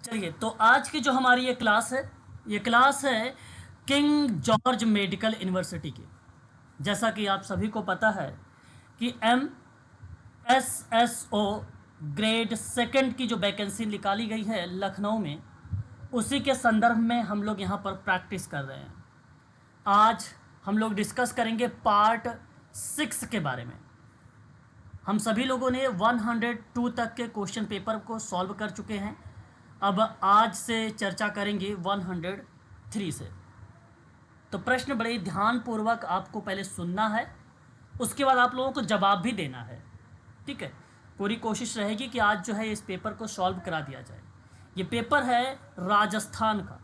चलिए, तो आज की जो हमारी ये क्लास है किंग जॉर्ज मेडिकल यूनिवर्सिटी की। जैसा कि आप सभी को पता है कि MSSO ग्रेड सेकंड की जो वैकेंसी निकाली गई है लखनऊ में, उसी के संदर्भ में हम लोग यहाँ पर प्रैक्टिस कर रहे हैं। आज हम लोग डिस्कस करेंगे पार्ट 6 के बारे में। हम सभी लोगों ने 102 तक के क्वेश्चन पेपर को सॉल्व कर चुके हैं। अब आज से चर्चा करेंगे 103 से। तो प्रश्न बड़े ध्यानपूर्वक आपको पहले सुनना है, उसके बाद आप लोगों को जवाब भी देना है। ठीक है, पूरी कोशिश रहेगी कि आज जो है इस पेपर को सॉल्व करा दिया जाए। ये पेपर है राजस्थान का,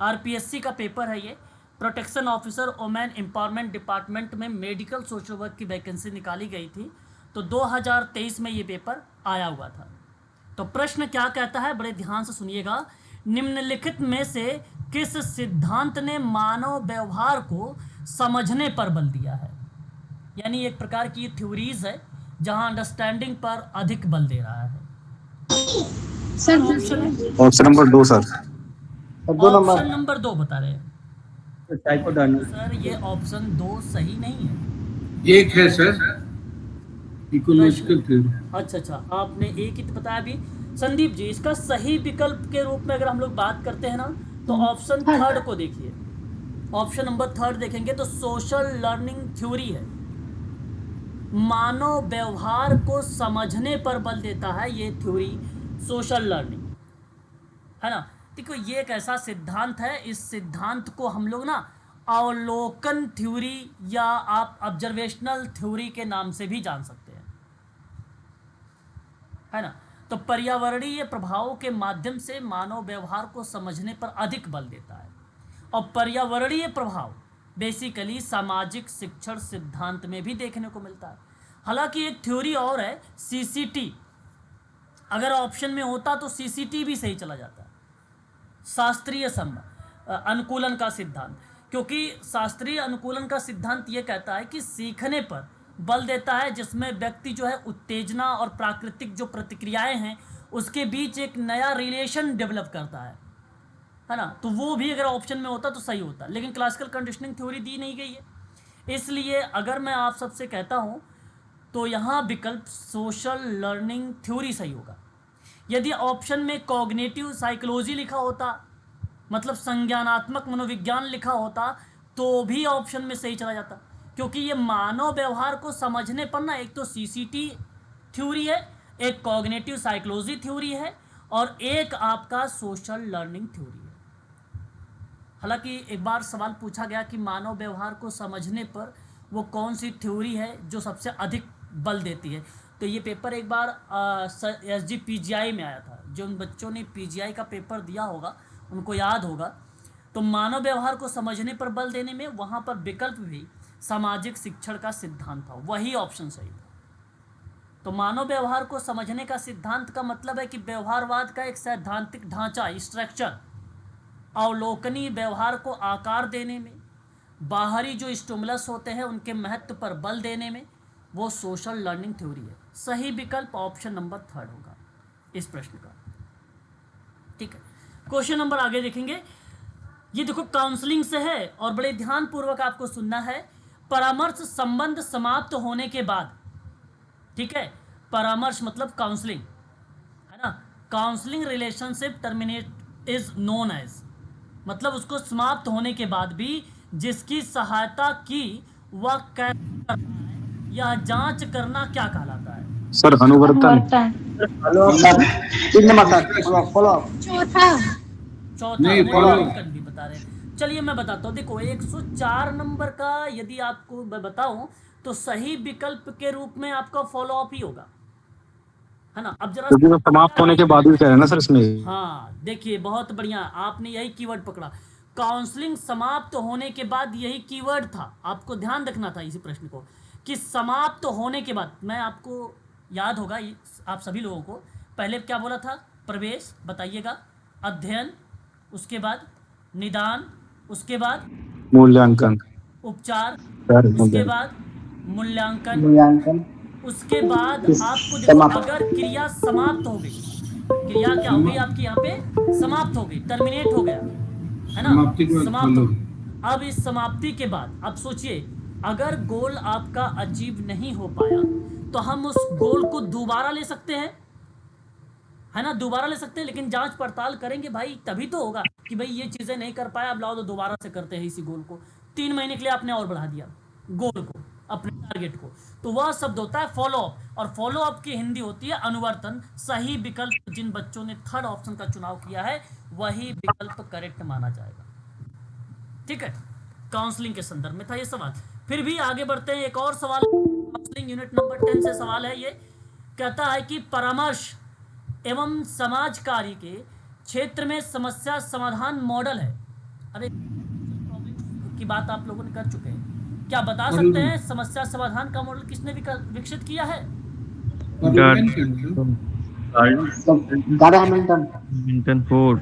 RPSC का पेपर है। ये protection officer women empowerment department में मेडिकल सोशल वर्क की वैकेंसी निकाली गई थी, तो 2023 में ये पेपर आया हुआ था। तो प्रश्न क्या कहता है, बड़े ध्यान से सुनिएगा। निम्नलिखित में से किस सिद्धांत ने मानव व्यवहार को समझने पर बल दिया है? यानी एक प्रकार की थ्योरीज है जहां अंडरस्टैंडिंग पर अधिक बल दे रहा है। Option number 2 sir. Option number 2 बता रहे हैं सर। ये ऑप्शन 2 सही नहीं है, एक है सर, इकोलॉजिकल थ्योरी। अच्छा, आपने एक ही तो बताया अभी। संदीप जी, इसका सही विकल्प के रूप में अगर हम लोग बात करते हैं ना, तो ऑप्शन थर्ड को देखिए। ऑप्शन नंबर थर्ड देखेंगे तो सोशल लर्निंग थ्योरी है। मानव व्यवहार को समझने पर बल देता है ये थ्योरी, सोशल लर्निंग, है ना। देखो, ये एक ऐसा सिद्धांत है, इस सिद्धांत को हम लोग ना अवलोकन थ्योरी या आप ऑब्जर्वेशनल थ्योरी के नाम से भी जान सकते हैं, है ना। तो पर्यावरणीय प्रभावों के माध्यम से मानव व्यवहार को समझने पर अधिक बल देता है। और पर्यावरणीय प्रभाव बेसिकली सामाजिक शिक्षण सिद्धांत में भी देखने को मिलता है। हालांकि एक थ्योरी और है CCT, अगर ऑप्शन में होता तो CCT भी सही चला जाता, शास्त्रीय अनुकूलन का सिद्धांत। क्योंकि शास्त्रीय अनुकूलन का सिद्धांत ये कहता है कि सीखने पर बल देता है, जिसमें व्यक्ति जो है उत्तेजना और प्राकृतिक जो प्रतिक्रियाएं हैं उसके बीच एक नया रिलेशन डेवलप करता है ना। तो वो भी अगर ऑप्शन में होता तो सही होता, लेकिन क्लासिकल कंडीशनिंग थ्योरी दी नहीं गई है। इसलिए अगर मैं आप सबसे कहता हूँ तो यहाँ विकल्प सोशल लर्निंग थ्योरी सही होगा। यदि ऑप्शन में कॉग्निटिव साइकोलॉजी लिखा होता, मतलब संज्ञानात्मक मनोविज्ञान लिखा होता, तो भी ऑप्शन में सही चला जाता। क्योंकि ये मानव व्यवहार को समझने पर ना एक तो CCT थ्योरी है, एक कॉग्निटिव साइकोलॉजी थ्योरी है, और एक आपका सोशल लर्निंग थ्योरी है। हालांकि एक बार सवाल पूछा गया कि मानव व्यवहार को समझने पर वो कौन सी थ्योरी है जो सबसे अधिक बल देती है, तो ये पेपर एक बार SG PGI में आया था। जो उन बच्चों ने PGI का पेपर दिया होगा उनको याद होगा। तो मानव व्यवहार को समझने पर बल देने में वहाँ पर विकल्प भी सामाजिक शिक्षण का सिद्धांत था, वही ऑप्शन सही था। तो मानव व्यवहार को समझने का सिद्धांत का मतलब है कि व्यवहारवाद का एक सैद्धांतिक ढांचा, स्ट्रक्चर, अवलोकनीय व्यवहार को आकार देने में, बाहरी जो स्टिमुलस होते हैं उनके महत्व पर बल देने में, वो सोशल लर्निंग थ्योरी है। सही विकल्प ऑप्शन नंबर थर्ड होगा इस प्रश्न का। ठीक है, क्वेश्चन नंबर आगे देखेंगे। ये देखो काउंसलिंग से है और बड़े ध्यान पूर्वक आपको सुनना है। परामर्श संबंध समाप्त होने के बाद, ठीक है, परामर्श मतलब काउंसलिंग, है ना। Counselling relationship terminate is known as, मतलब उसको समाप्त होने के बाद भी जिसकी सहायता की वह या जांच करना क्या कहलाता है? सर अनुवर्तन। चौथा भी बता रहे हैं। चलिए मैं बताता हूँ। देखो 104 नंबर का यदि आपको मैं बताऊं तो सही विकल्प के रूप में आपका फॉलो अप ही होगा, है ना। अब जरा क्योंकि वो समाप्त होने के बाद भी कह रहे हैं ना सर इसमें। हाँ देखिए, बहुत बढ़िया, आपने यही कीवर्ड पकड़ा। काउंसलिंग समाप्त होने के बाद यही कीवर्ड था, आपको ध्यान रखना था इसी प्रश्न को कि समाप्त होने के बाद। मैं आपको याद होगा आप सभी लोगों को पहले क्या बोला था? प्रवेश बताइएगा, अध्ययन, उसके बाद निदान, उसके बाद मूल्यांकन, उपचार, उसके बाद मूल्यांकन, उसके बाद आपको देखो अगर क्रिया समाप्त हो गई क्रिया क्या हो गई आपकी यहाँ पे, समाप्त हो गई, टर्मिनेट हो गया, है ना, समाप्ति के बाद समाप्त हो follow। गई। अब इस समाप्ति के बाद अब सोचिए, अगर गोल आपका अचीव नहीं हो पाया तो हम उस गोल को दोबारा ले सकते हैं, है ना, दोबारा ले सकते हैं, लेकिन जांच पड़ताल करेंगे भाई तभी तो होगा कि भाई ये चीजें नहीं कर पाया, अब लाओ तो दोबारा से करते हैं इसी गोल को। 3 महीने के लिए आपने और बढ़ा दिया गोल को, अपने टारगेट को, तो वह शब्द होता है फॉलो अप, और फॉलो अप की हिंदी होती है अनुवर्तन। सही विकल्प जिन बच्चों ने थर्ड ऑप्शन का चुनाव किया है वही विकल्प करेक्ट माना जाएगा। ठीक है, काउंसलिंग के संदर्भ में था ये सवाल। फिर भी आगे बढ़ते हैं, एक और सवाल काउंसलिंग यूनिट नंबर 10 से सवाल है। ये कहता है कि परामर्श एवं समाज कार्य के क्षेत्र में समस्या समाधान मॉडल है। अरे की बात आप लोगों ने कर चुके हैं, क्या बता सकते हैं समस्या समाधान का मॉडल किसने विकसित किया है? Milton Ford.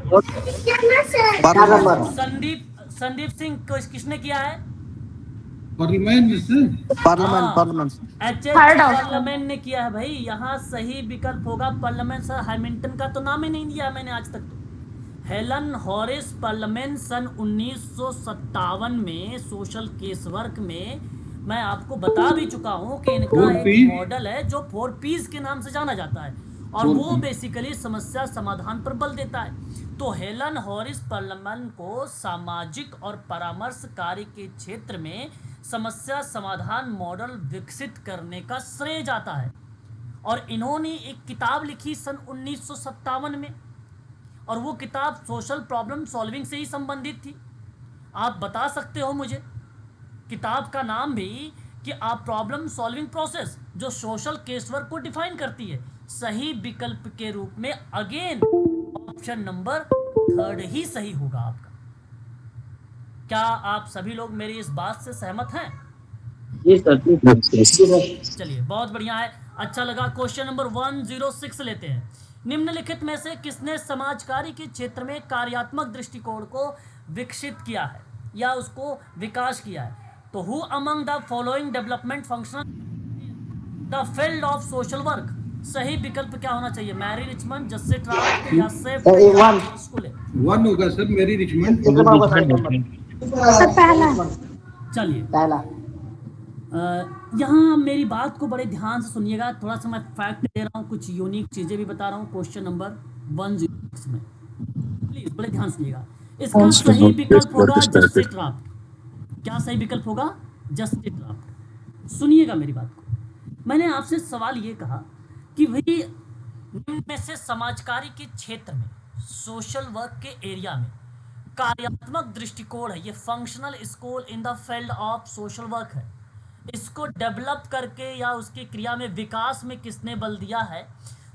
संदीप सिंह किसने किया है? पार्लियामेंट पार्लियामेंट ने किया है भाई। यहाँ सही विकल्प होगा पार्लियामेंट। सर हैमिल्टन का तो नाम ही नहीं दिया मैंने आज तक। तो हेलन हॉरिस पार्लियामेंट सन 1957 में सोशल केस वर्क में मैं आपको बता भी चुका हूँ कि इनका एक मॉडल है जो 4 P's के नाम से जाना जाता है, और वो बेसिकली समस्या समाधान पर बल देता है। तो हेलन हॉरिस पार्लियामेंट को सामाजिक और परामर्श कार्य के क्षेत्र में समस्या समाधान मॉडल विकसित करने का श्रेय जाता है, और इन्होंने एक किताब लिखी सन 1957 में, और वो किताब सोशल प्रॉब्लम सॉल्विंग से ही संबंधित थी। आप बता सकते हो मुझे किताब का नाम भी कि आप प्रॉब्लम सॉल्विंग प्रोसेस जो सोशल केस वर्क को डिफाइन करती है। सही विकल्प के रूप में अगेन ऑप्शन नंबर 3 ही सही होगा आपका। क्या आप सभी लोग मेरी इस बात से सहमत हैं? चलिए बहुत बढ़िया है, अच्छा लगा। क्वेश्चन नंबर 106 लेते हैं। निम्नलिखित में से किसने समाज कार्य के क्षेत्र में कार्यात्मक दृष्टिकोण को विकसित किया है या उसको विकास किया है? तो who among the following development function the field of social work? सही विकल्प क्या होना चाहिए? मैरी रिचमंड, जस्से ट्राउट या सेफ स्कूल? वन होगा सर, मेरी रिचमंड। चलिए यहाँ मेरी बात को बड़े ध्यान से सुनिएगा, थोड़ा सा मैं फैक्ट दे रहा हूँ, कुछ यूनिक चीजें भी बता रहा हूँ क्वेश्चन नंबर 106 में। प्लीज बड़े ध्यान सुनिएगा। इसका सही विकल्प होगा जस्टिस ड्राफ्ट। क्या सही विकल्प होगा? Justice draft. सुनिएगा मेरी बात को। मैंने आपसे सवाल ये कहा कि भाई निम्न में से समाज कार्य के क्षेत्र में सोशल वर्क के एरिया में कार्यात्मक दृष्टिकोण है, ये functional school in the field of social work है, इसको डेवलप करके या उसकी क्रिया में विकास में किसने बल दिया है?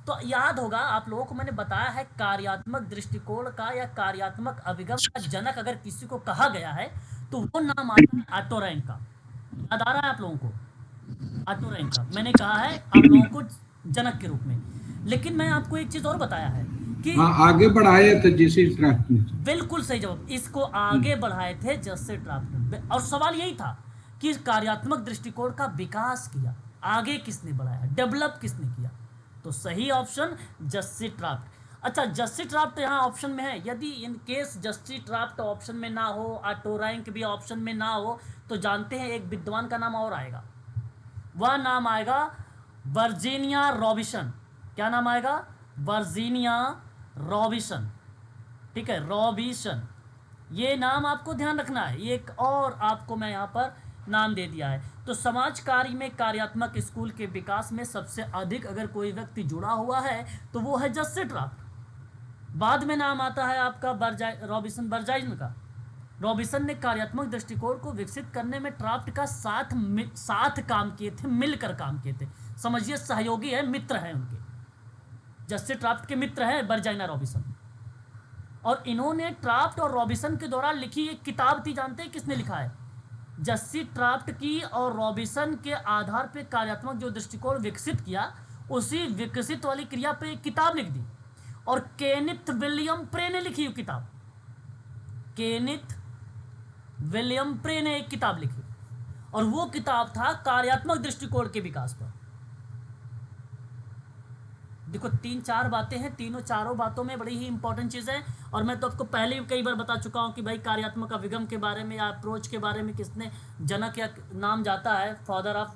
तो याद होगा आप लोगों को मैंने बताया है कार्यात्मक दृष्टिकोण का या कार्यात्मक अभिगम का जनक अगर किसी को कहा गया है तो वो नाम आता है ऑटो रैंक का। याद आ रहा है आप लोगों को? ऑटो रैंक का मैंने कहा है आप लोगों को जनक के रूप में। लेकिन मैं आपको एक चीज और बताया है कि आगे बढ़ाए थे जस्टिस ड्राफ्ट ने। बिल्कुल सही जवाब, इसको आगे बढ़ाए थे जस्टिस ड्राफ्ट ने। और सवाल यही था कि कार्यात्मक दृष्टिकोण का विकास किया, आगे किसने बढ़ाया, डेवलप किसने किया? तो सही ऑप्शन जस्टिस ड्राफ्ट। अच्छा जस्टिस ड्राफ्ट यहाँ ऑप्शन में है, यदि in case justice draft option में ना हो, ऑटो रैंक भी ऑप्शन में ना हो, तो जानते हैं एक विद्वान का नाम और आएगा, वह नाम आएगा वर्जीनिया रॉबिसन। क्या नाम आएगा? Virginia Robison. ठीक है, रॉबिसन, ये नाम आपको ध्यान रखना है। ये एक और आपको मैं यहाँ पर नाम दे दिया है। तो समाज कार्य में कार्यात्मक स्कूल के विकास में सबसे अधिक अगर कोई व्यक्ति जुड़ा हुआ है तो वो है जस्टिस ड्राफ्ट। बाद में नाम आता है आपका रॉबिसन बर्जाइन का। रॉबिसन ने कार्यात्मक दृष्टिकोण को विकसित करने में ड्राफ्ट का साथ काम किए थे, मिलकर काम किए थे। समझिए सहयोगी है, मित्र है उनके, जस्टिस ड्राफ्ट के मित्र हैं बर्जाइना रॉबिसन। और इन्होंने ड्राफ्ट और रॉबिसन के दौरान लिखी एक किताब थी, जानते हैं किसने लिखा है? जस्टिस ड्राफ्ट की और रॉबिसन के आधार पे कार्यात्मक जो दृष्टिकोण विकसित किया, उसी विकसित वाली क्रिया पे एक किताब लिख दी, और केनिथ विलियम प्रे ने लिखी किताब। केनिथ विलियम प्रे ने एक किताब लिखी, और वो किताब था कार्यात्मक दृष्टिकोण के विकास पर। देखो 3-4 बातें हैं, तीनों चारों बातों में बड़ी ही इंपॉर्टेंट चीज़ है। और मैं तो आपको पहले भी कई बार बता चुका हूँ कि भाई कार्यात्मक अभिगम के बारे में या अप्रोच के बारे में किसने जनक या नाम जाता है फादर ऑफ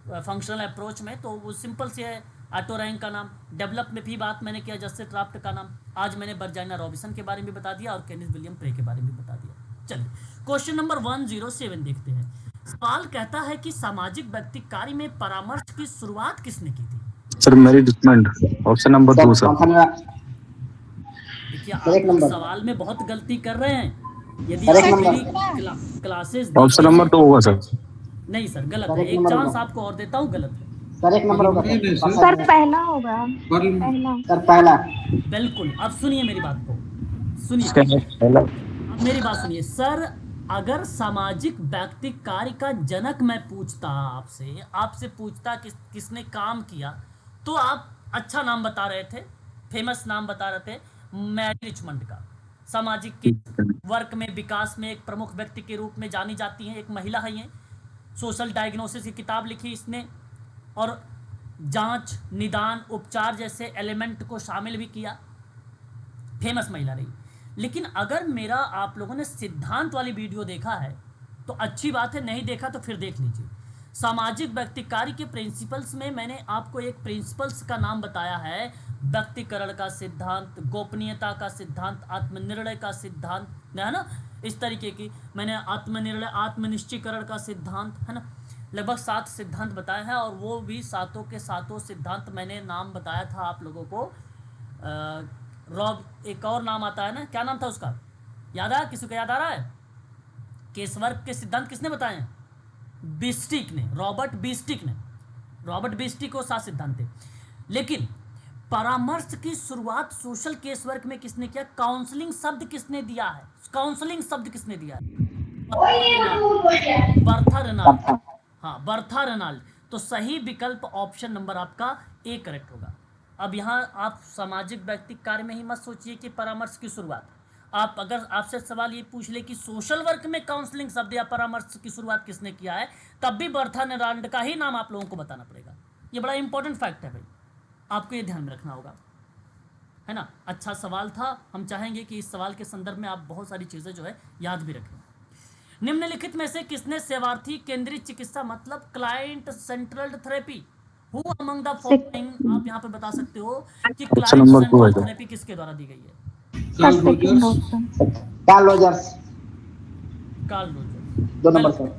फंक्शनल अप्रोच में, तो वो सिंपल से है ऑटो रैंक का नाम। डेवलप में भी बात मैंने किया जस्टिस क्राफ्ट का नाम। आज मैंने बर्जाइना रॉबिसन के बारे में बता दिया और केनिथ विलियम प्रे के बारे में बता दिया। चलिए क्वेश्चन नंबर 107 देखते हैं। सवाल कहता है कि सामाजिक व्यक्ति कार्य में परामर्श की शुरुआत किसने की थी? सर मेरी डिसमेंट, ऑप्शन नंबर 2 सर। देखिए आप सवाल में बहुत गलती कर रहे हैं। यदि आप मेरी क्लासेस ऑप्शन नंबर 2 होगा सर। नहीं सर, गलत है। एक चांस आपको और देता हूँ, गलत है सर। एक नंबर होगा नहीं, सर। सर, पहला होगा। पहला। सर पहला। बिल्कुल। अब सुनिए मेरी बात को, सुनिए अब मेरी बात सुनिए सर। अगर सामाजिक व्यक्ति कार्य का जनक मैं पूछता आपसे पूछता किसने काम किया, तो आप अच्छा नाम बता रहे थे, फेमस नाम बता रहे थे, मैरी रिचमंड का। सामाजिक के वर्क में विकास में एक प्रमुख व्यक्ति के रूप में जानी जाती हैं, एक महिला है ये। सोशल डायग्नोसिस की किताब लिखी इसने और जांच, निदान, उपचार जैसे एलिमेंट को शामिल भी किया। फेमस महिला रही। लेकिन अगर मेरा आप लोगों ने सिद्धांत वाली वीडियो देखा है तो अच्छी बात है, नहीं देखा तो फिर देख लीजिए। सामाजिक व्यक्ति कार्य के प्रिंसिपल्स में मैंने आपको एक प्रिंसिपल्स का नाम बताया है, व्यक्तिकरण का सिद्धांत, गोपनीयता का सिद्धांत, आत्मनिर्णय का सिद्धांत, है ना। इस तरीके की मैंने आत्मनिर्णय, आत्मनिश्चयकरण का सिद्धांत, है ना, लगभग 7 सिद्धांत बताए हैं। और वो भी सातों के सातों सिद्धांत मैंने नाम बताया था आप लोगों को। एक और नाम आता है ना, क्या नाम था उसका, याद आया? किसी को याद आ रहा है? केसवर्क के सिद्धांत किसने बताए हैं? बिस्टिक ने, रॉबर्ट बिस्टिक ने। रॉबर्ट बिस्टिक को 7 सिद्धांत थे। लेकिन परामर्श की शुरुआत सोशल केस वर्क में किसने किया? काउंसलिंग शब्द किसने दिया है? काउंसलिंग शब्द किसने दिया है? Bertha Reginald. हाँ, बर्था रेनाल्ड। तो सही विकल्प ऑप्शन नंबर आपका ए करेक्ट होगा। अब यहाँ आप सामाजिक व्यक्ति कार्य में ही मत सोचिए कि परामर्श की शुरुआत। आप अगर आपसे सवाल ये पूछ ले कि सोशल वर्क में काउंसलिंग शब्द या परामर्श की शुरुआत किसने किया है, तब भी बर्था रेनाल्ड का ही नाम आप लोगों को बताना पड़ेगा। ये बड़ा इंपॉर्टेंट फैक्ट है भाई, आपको ये ध्यान में रखना होगा, है ना। अच्छा सवाल था, हम चाहेंगे कि इस सवाल के संदर्भ में आप बहुत सारी चीज़ें जो है याद भी रखें। निम्नलिखित में से किसने सेवार्थी केंद्रित चिकित्सा मतलब client central therapy, who among the following, आप यहाँ पे बता सकते हो कि क्लाइंट सेंट्रल थेरेपी किसके द्वारा दी गई है? Carl Rogers. Carl Rogers. 2 number sir.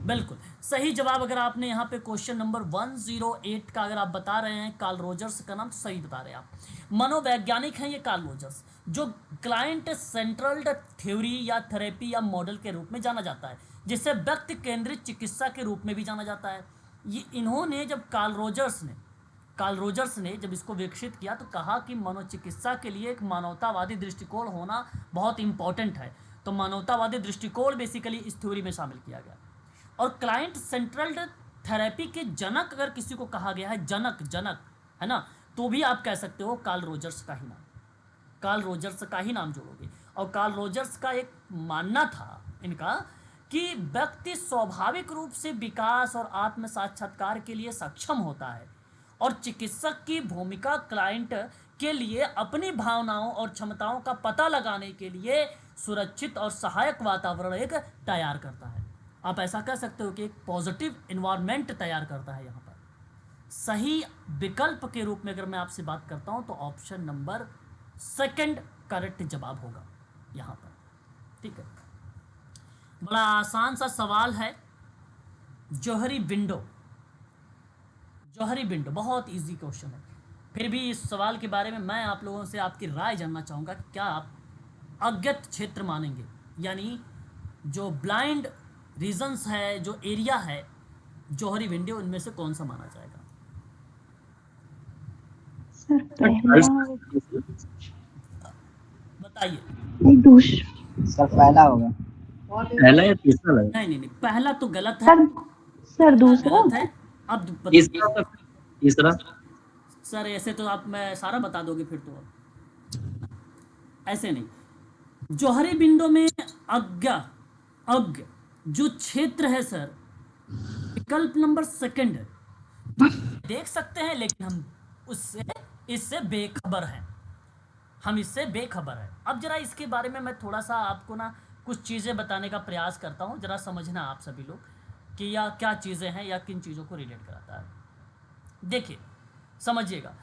बिल्कुल सही जवाब। अगर आपने यहाँ पे क्वेश्चन नंबर 108 का अगर आप बता रहे हैं कार्ल रोजर्स का नाम, तो सही बता रहे हैं आप। मनोवैज्ञानिक हैं ये कार्ल रोजर्स, जो क्लाइंट सेंट्रल थ्योरी या थेरेपी या मॉडल के रूप में जाना जाता है, जिसे व्यक्ति केंद्रित चिकित्सा के रूप में भी जाना जाता है। ये इन्होंने जब कार्ल रोजर्स ने जब इसको विकसित किया तो कहा कि मनोचिकित्सा के लिए एक मानवतावादी दृष्टिकोण होना बहुत इंपॉर्टेंट है। तो मानवतावादी दृष्टिकोण बेसिकली इस थ्योरी में शामिल किया गया। और क्लाइंट सेंट्रल थेरेपी के जनक अगर किसी को कहा गया है, जनक है ना, तो भी आप कह सकते हो कार्ल रोजर्स का ही नाम जोड़ोगे। और कार्ल रोजर्स का एक मानना था इनका कि व्यक्ति स्वाभाविक रूप से विकास और आत्म साक्षात्कार के लिए सक्षम होता है और चिकित्सक की भूमिका क्लाइंट के लिए अपनी भावनाओं और क्षमताओं का पता लगाने के लिए सुरक्षित और सहायक वातावरण एक तैयार करता है। आप ऐसा कह सकते हो कि एक पॉजिटिव इन्वायरमेंट तैयार करता है। यहाँ पर सही विकल्प के रूप में अगर मैं आपसे बात करता हूँ तो ऑप्शन नंबर 2 करेक्ट जवाब होगा यहाँ पर। ठीक है, बड़ा आसान सा सवाल है। जौहरी विंडो बहुत इजी क्वेश्चन है। फिर भी इस सवाल के बारे में मैं आप लोगों से आपकी राय जानना चाहूँगा कि क्या आप अज्ञात क्षेत्र मानेंगे, यानी जो ब्लाइंड रीजन्स है, जो एरिया है जौहरी विंडो, इनमें से कौन सा माना जाएगा? सर पहला। बताइए। सर पहला होगा। पहला या तीसरा लगा? नहीं, पहला तो गलत है सर दूसरा गलत है। अब तीसरा सर ऐसे तो आप मैं सारा बता दोगे फिर तो, ऐसे नहीं। जौहरी विंडो में अज्ञ जो क्षेत्र है सर, विकल्प नंबर 2 है। देख सकते हैं लेकिन हम उससे इससे बेखबर हैं, हम इससे बेखबर हैं। अब जरा इसके बारे में मैं थोड़ा सा आपको ना कुछ चीज़ें बताने का प्रयास करता हूँ, जरा समझना आप सभी लोग कि या क्या चीज़ें हैं या किन चीज़ों को रिलेट कराता है। देखिए समझिएगा,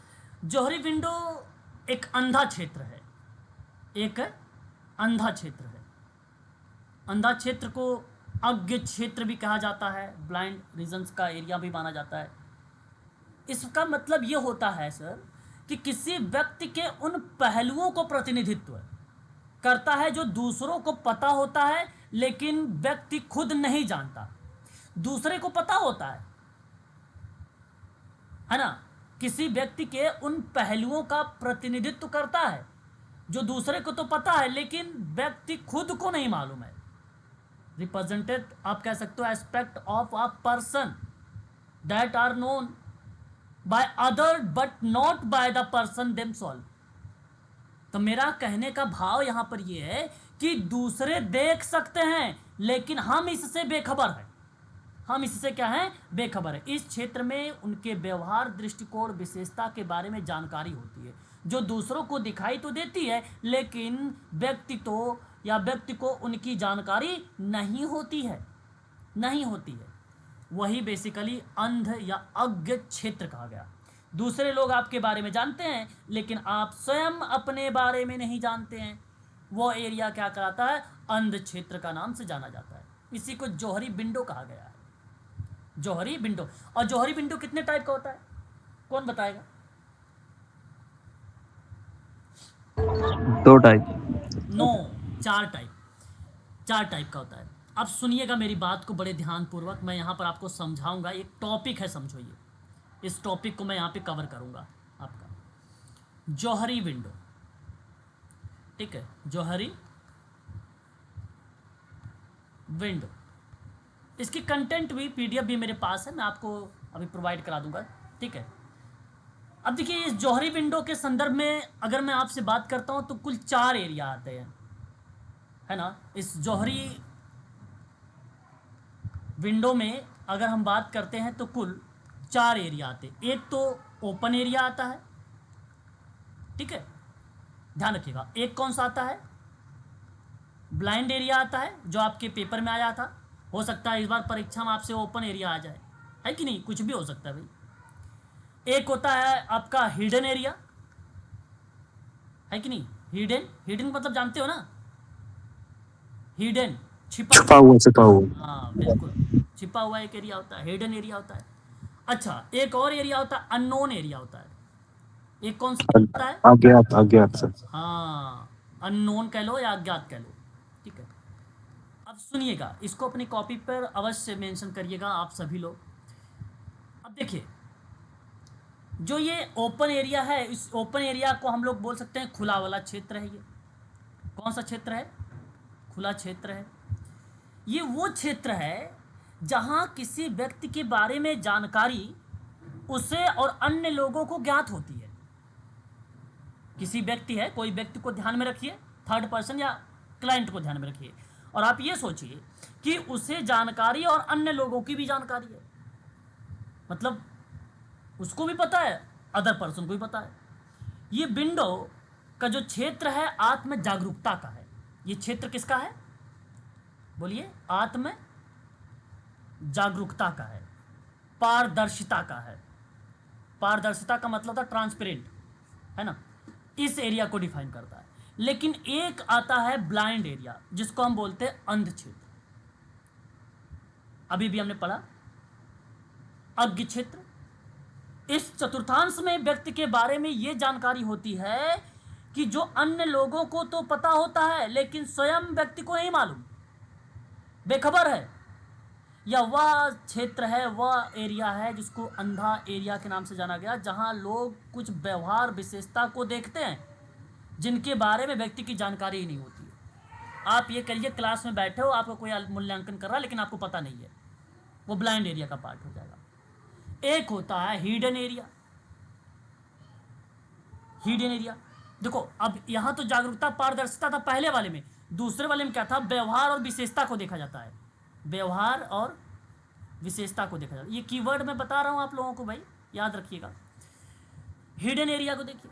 जौहरी विंडो एक अंधा क्षेत्र है, एक अंधा क्षेत्र है। अंधा क्षेत्र को अज्ञ क्षेत्र भी कहा जाता है, ब्लाइंड रीजन्स का एरिया भी माना जाता है। इसका मतलब ये होता है सर कि किसी व्यक्ति के उन पहलुओं को प्रतिनिधित्व करता है जो दूसरों को पता होता है लेकिन व्यक्ति खुद नहीं जानता। दूसरे को पता होता है ना, किसी व्यक्ति के उन पहलुओं का प्रतिनिधित्व करता है जो दूसरे को तो पता है लेकिन व्यक्ति खुद को नहीं मालूम है। रिप्रेजेंटेड आप कह सकते हो aspect of a person that are known by other but not by the person themselves. तो मेरा कहने का भाव यहां पर यह है कि दूसरे देख सकते हैं लेकिन हम इससे बेखबर हैं। हम इससे क्या हैं? बेखबर है। इस क्षेत्र में उनके व्यवहार, दृष्टिकोण, विशेषता के बारे में जानकारी होती है जो दूसरों को दिखाई तो देती है लेकिन व्यक्ति को उनकी जानकारी नहीं होती है। वही बेसिकली अंध या अज्ञ क्षेत्र कहा गया। दूसरे लोग आपके बारे में जानते हैं लेकिन आप स्वयं अपने बारे में नहीं जानते हैं। वो एरिया क्या कहलाता है? अंध क्षेत्र का नाम से जाना जाता है। इसी को जौहरी विंडो कहा गया है, जौहरी विंडो। और जौहरी विंडो कितने टाइप का होता है, कौन बताएगा? 2 टाइप। नो, 4 टाइप का होता है। अब सुनिएगा मेरी बात को बड़े ध्यानपूर्वक, मैं यहाँ पर आपको समझाऊंगा। एक टॉपिक है, समझो, ये इस टॉपिक को मैं यहाँ पे कवर करूँगा आपका। जौहरी विंडो, ठीक है, जौहरी विंडो। इसकी कंटेंट भी PDF भी मेरे पास है, मैं आपको अभी प्रोवाइड करा दूंगा, ठीक है। अब देखिए इस जौहरी विंडो के संदर्भ में अगर मैं आपसे बात करता हूँ तो कुल 4 एरिया आते हैं, है ना। इस जौहरी विंडो में अगर हम बात करते हैं तो कुल 4 एरिया आते हैं। एक तो ओपन एरिया आता है, ठीक है, ध्यान रखिएगा। एक कौन सा आता है? ब्लाइंड एरिया आता है, जो आपके पेपर में आया था। हो सकता है इस बार परीक्षा में आपसे ओपन एरिया आ जाए, है कि नहीं, कुछ भी हो सकता है भाई। एक होता है आपका हिडन एरिया, है कि नहीं। हिडन मतलब जानते हो ना, हिडन, छुपा हुआ। हाँ बिल्कुल, छिपा हुआ एक एरिया होता है, हिडन एरिया होता है। अच्छा, एक और एरिया होता है अननोन एरिया होता है। एक कौन सा होता है? अज्ञात सर। हाँ, अननोन कह लो या अज्ञात कह लो, ठीक है। अब सुनिएगा, इसको अपनी कॉपी पर अवश्य मेंशन करिएगा आप सभी लोग। अब देखिए, जो ये ओपन एरिया है, इस ओपन एरिया को हम लोग बोल सकते हैं खुला वाला क्षेत्र है। ये कौन सा क्षेत्र है? खुला क्षेत्र है। ये वो क्षेत्र है जहाँ किसी व्यक्ति के बारे में जानकारी उसे और अन्य लोगों को ज्ञात होती है। किसी व्यक्ति है, कोई व्यक्ति को ध्यान में रखिए, थर्ड पर्सन या क्लाइंट को ध्यान में रखिए, और आप ये सोचिए कि उसे जानकारी और अन्य लोगों की भी जानकारी है। मतलब उसको भी पता है, अदर पर्सन को भी पता है। ये विंडो का जो क्षेत्र है आत्म जागरूकता का है। ये क्षेत्र किसका है? बोलिए। आत्म जागरूकता का है, पारदर्शिता का है। पारदर्शिता का मतलब था ट्रांसपेरेंट, है ना। इस एरिया को डिफाइन करता है। लेकिन एक आता है ब्लाइंड एरिया, जिसको हम बोलते हैं अंध क्षेत्र। अभी भी हमने पढ़ा अज्ञ क्षेत्र। इस चतुर्थांश में व्यक्ति के बारे में यह जानकारी होती है कि जो अन्य लोगों को तो पता होता है लेकिन स्वयं व्यक्ति को नहीं मालूम, बेखबर है। या वह क्षेत्र है, वह एरिया है जिसको अंधा एरिया के नाम से जाना गया, जहां लोग कुछ व्यवहार विशेषता को देखते हैं जिनके बारे में व्यक्ति की जानकारी ही नहीं होती है। आप ये करिए, क्लास में बैठे हो, आपको कोई मूल्यांकन कर रहा है लेकिन आपको पता नहीं है, वो ब्लाइंड एरिया का पार्ट हो जाएगा। एक होता है हिडन एरिया। हिडन एरिया देखो, अब यहां तो जागरूकता पारदर्शिता था पहले वाले में, दूसरे वाले में क्या था? व्यवहार और विशेषता को देखा जाता है। व्यवहार और विशेषता को देखा जाता है। ये कीवर्ड मैं बता रहा हूं आप लोगों को भाई, याद रखिएगा। हिडन एरिया को देखिए,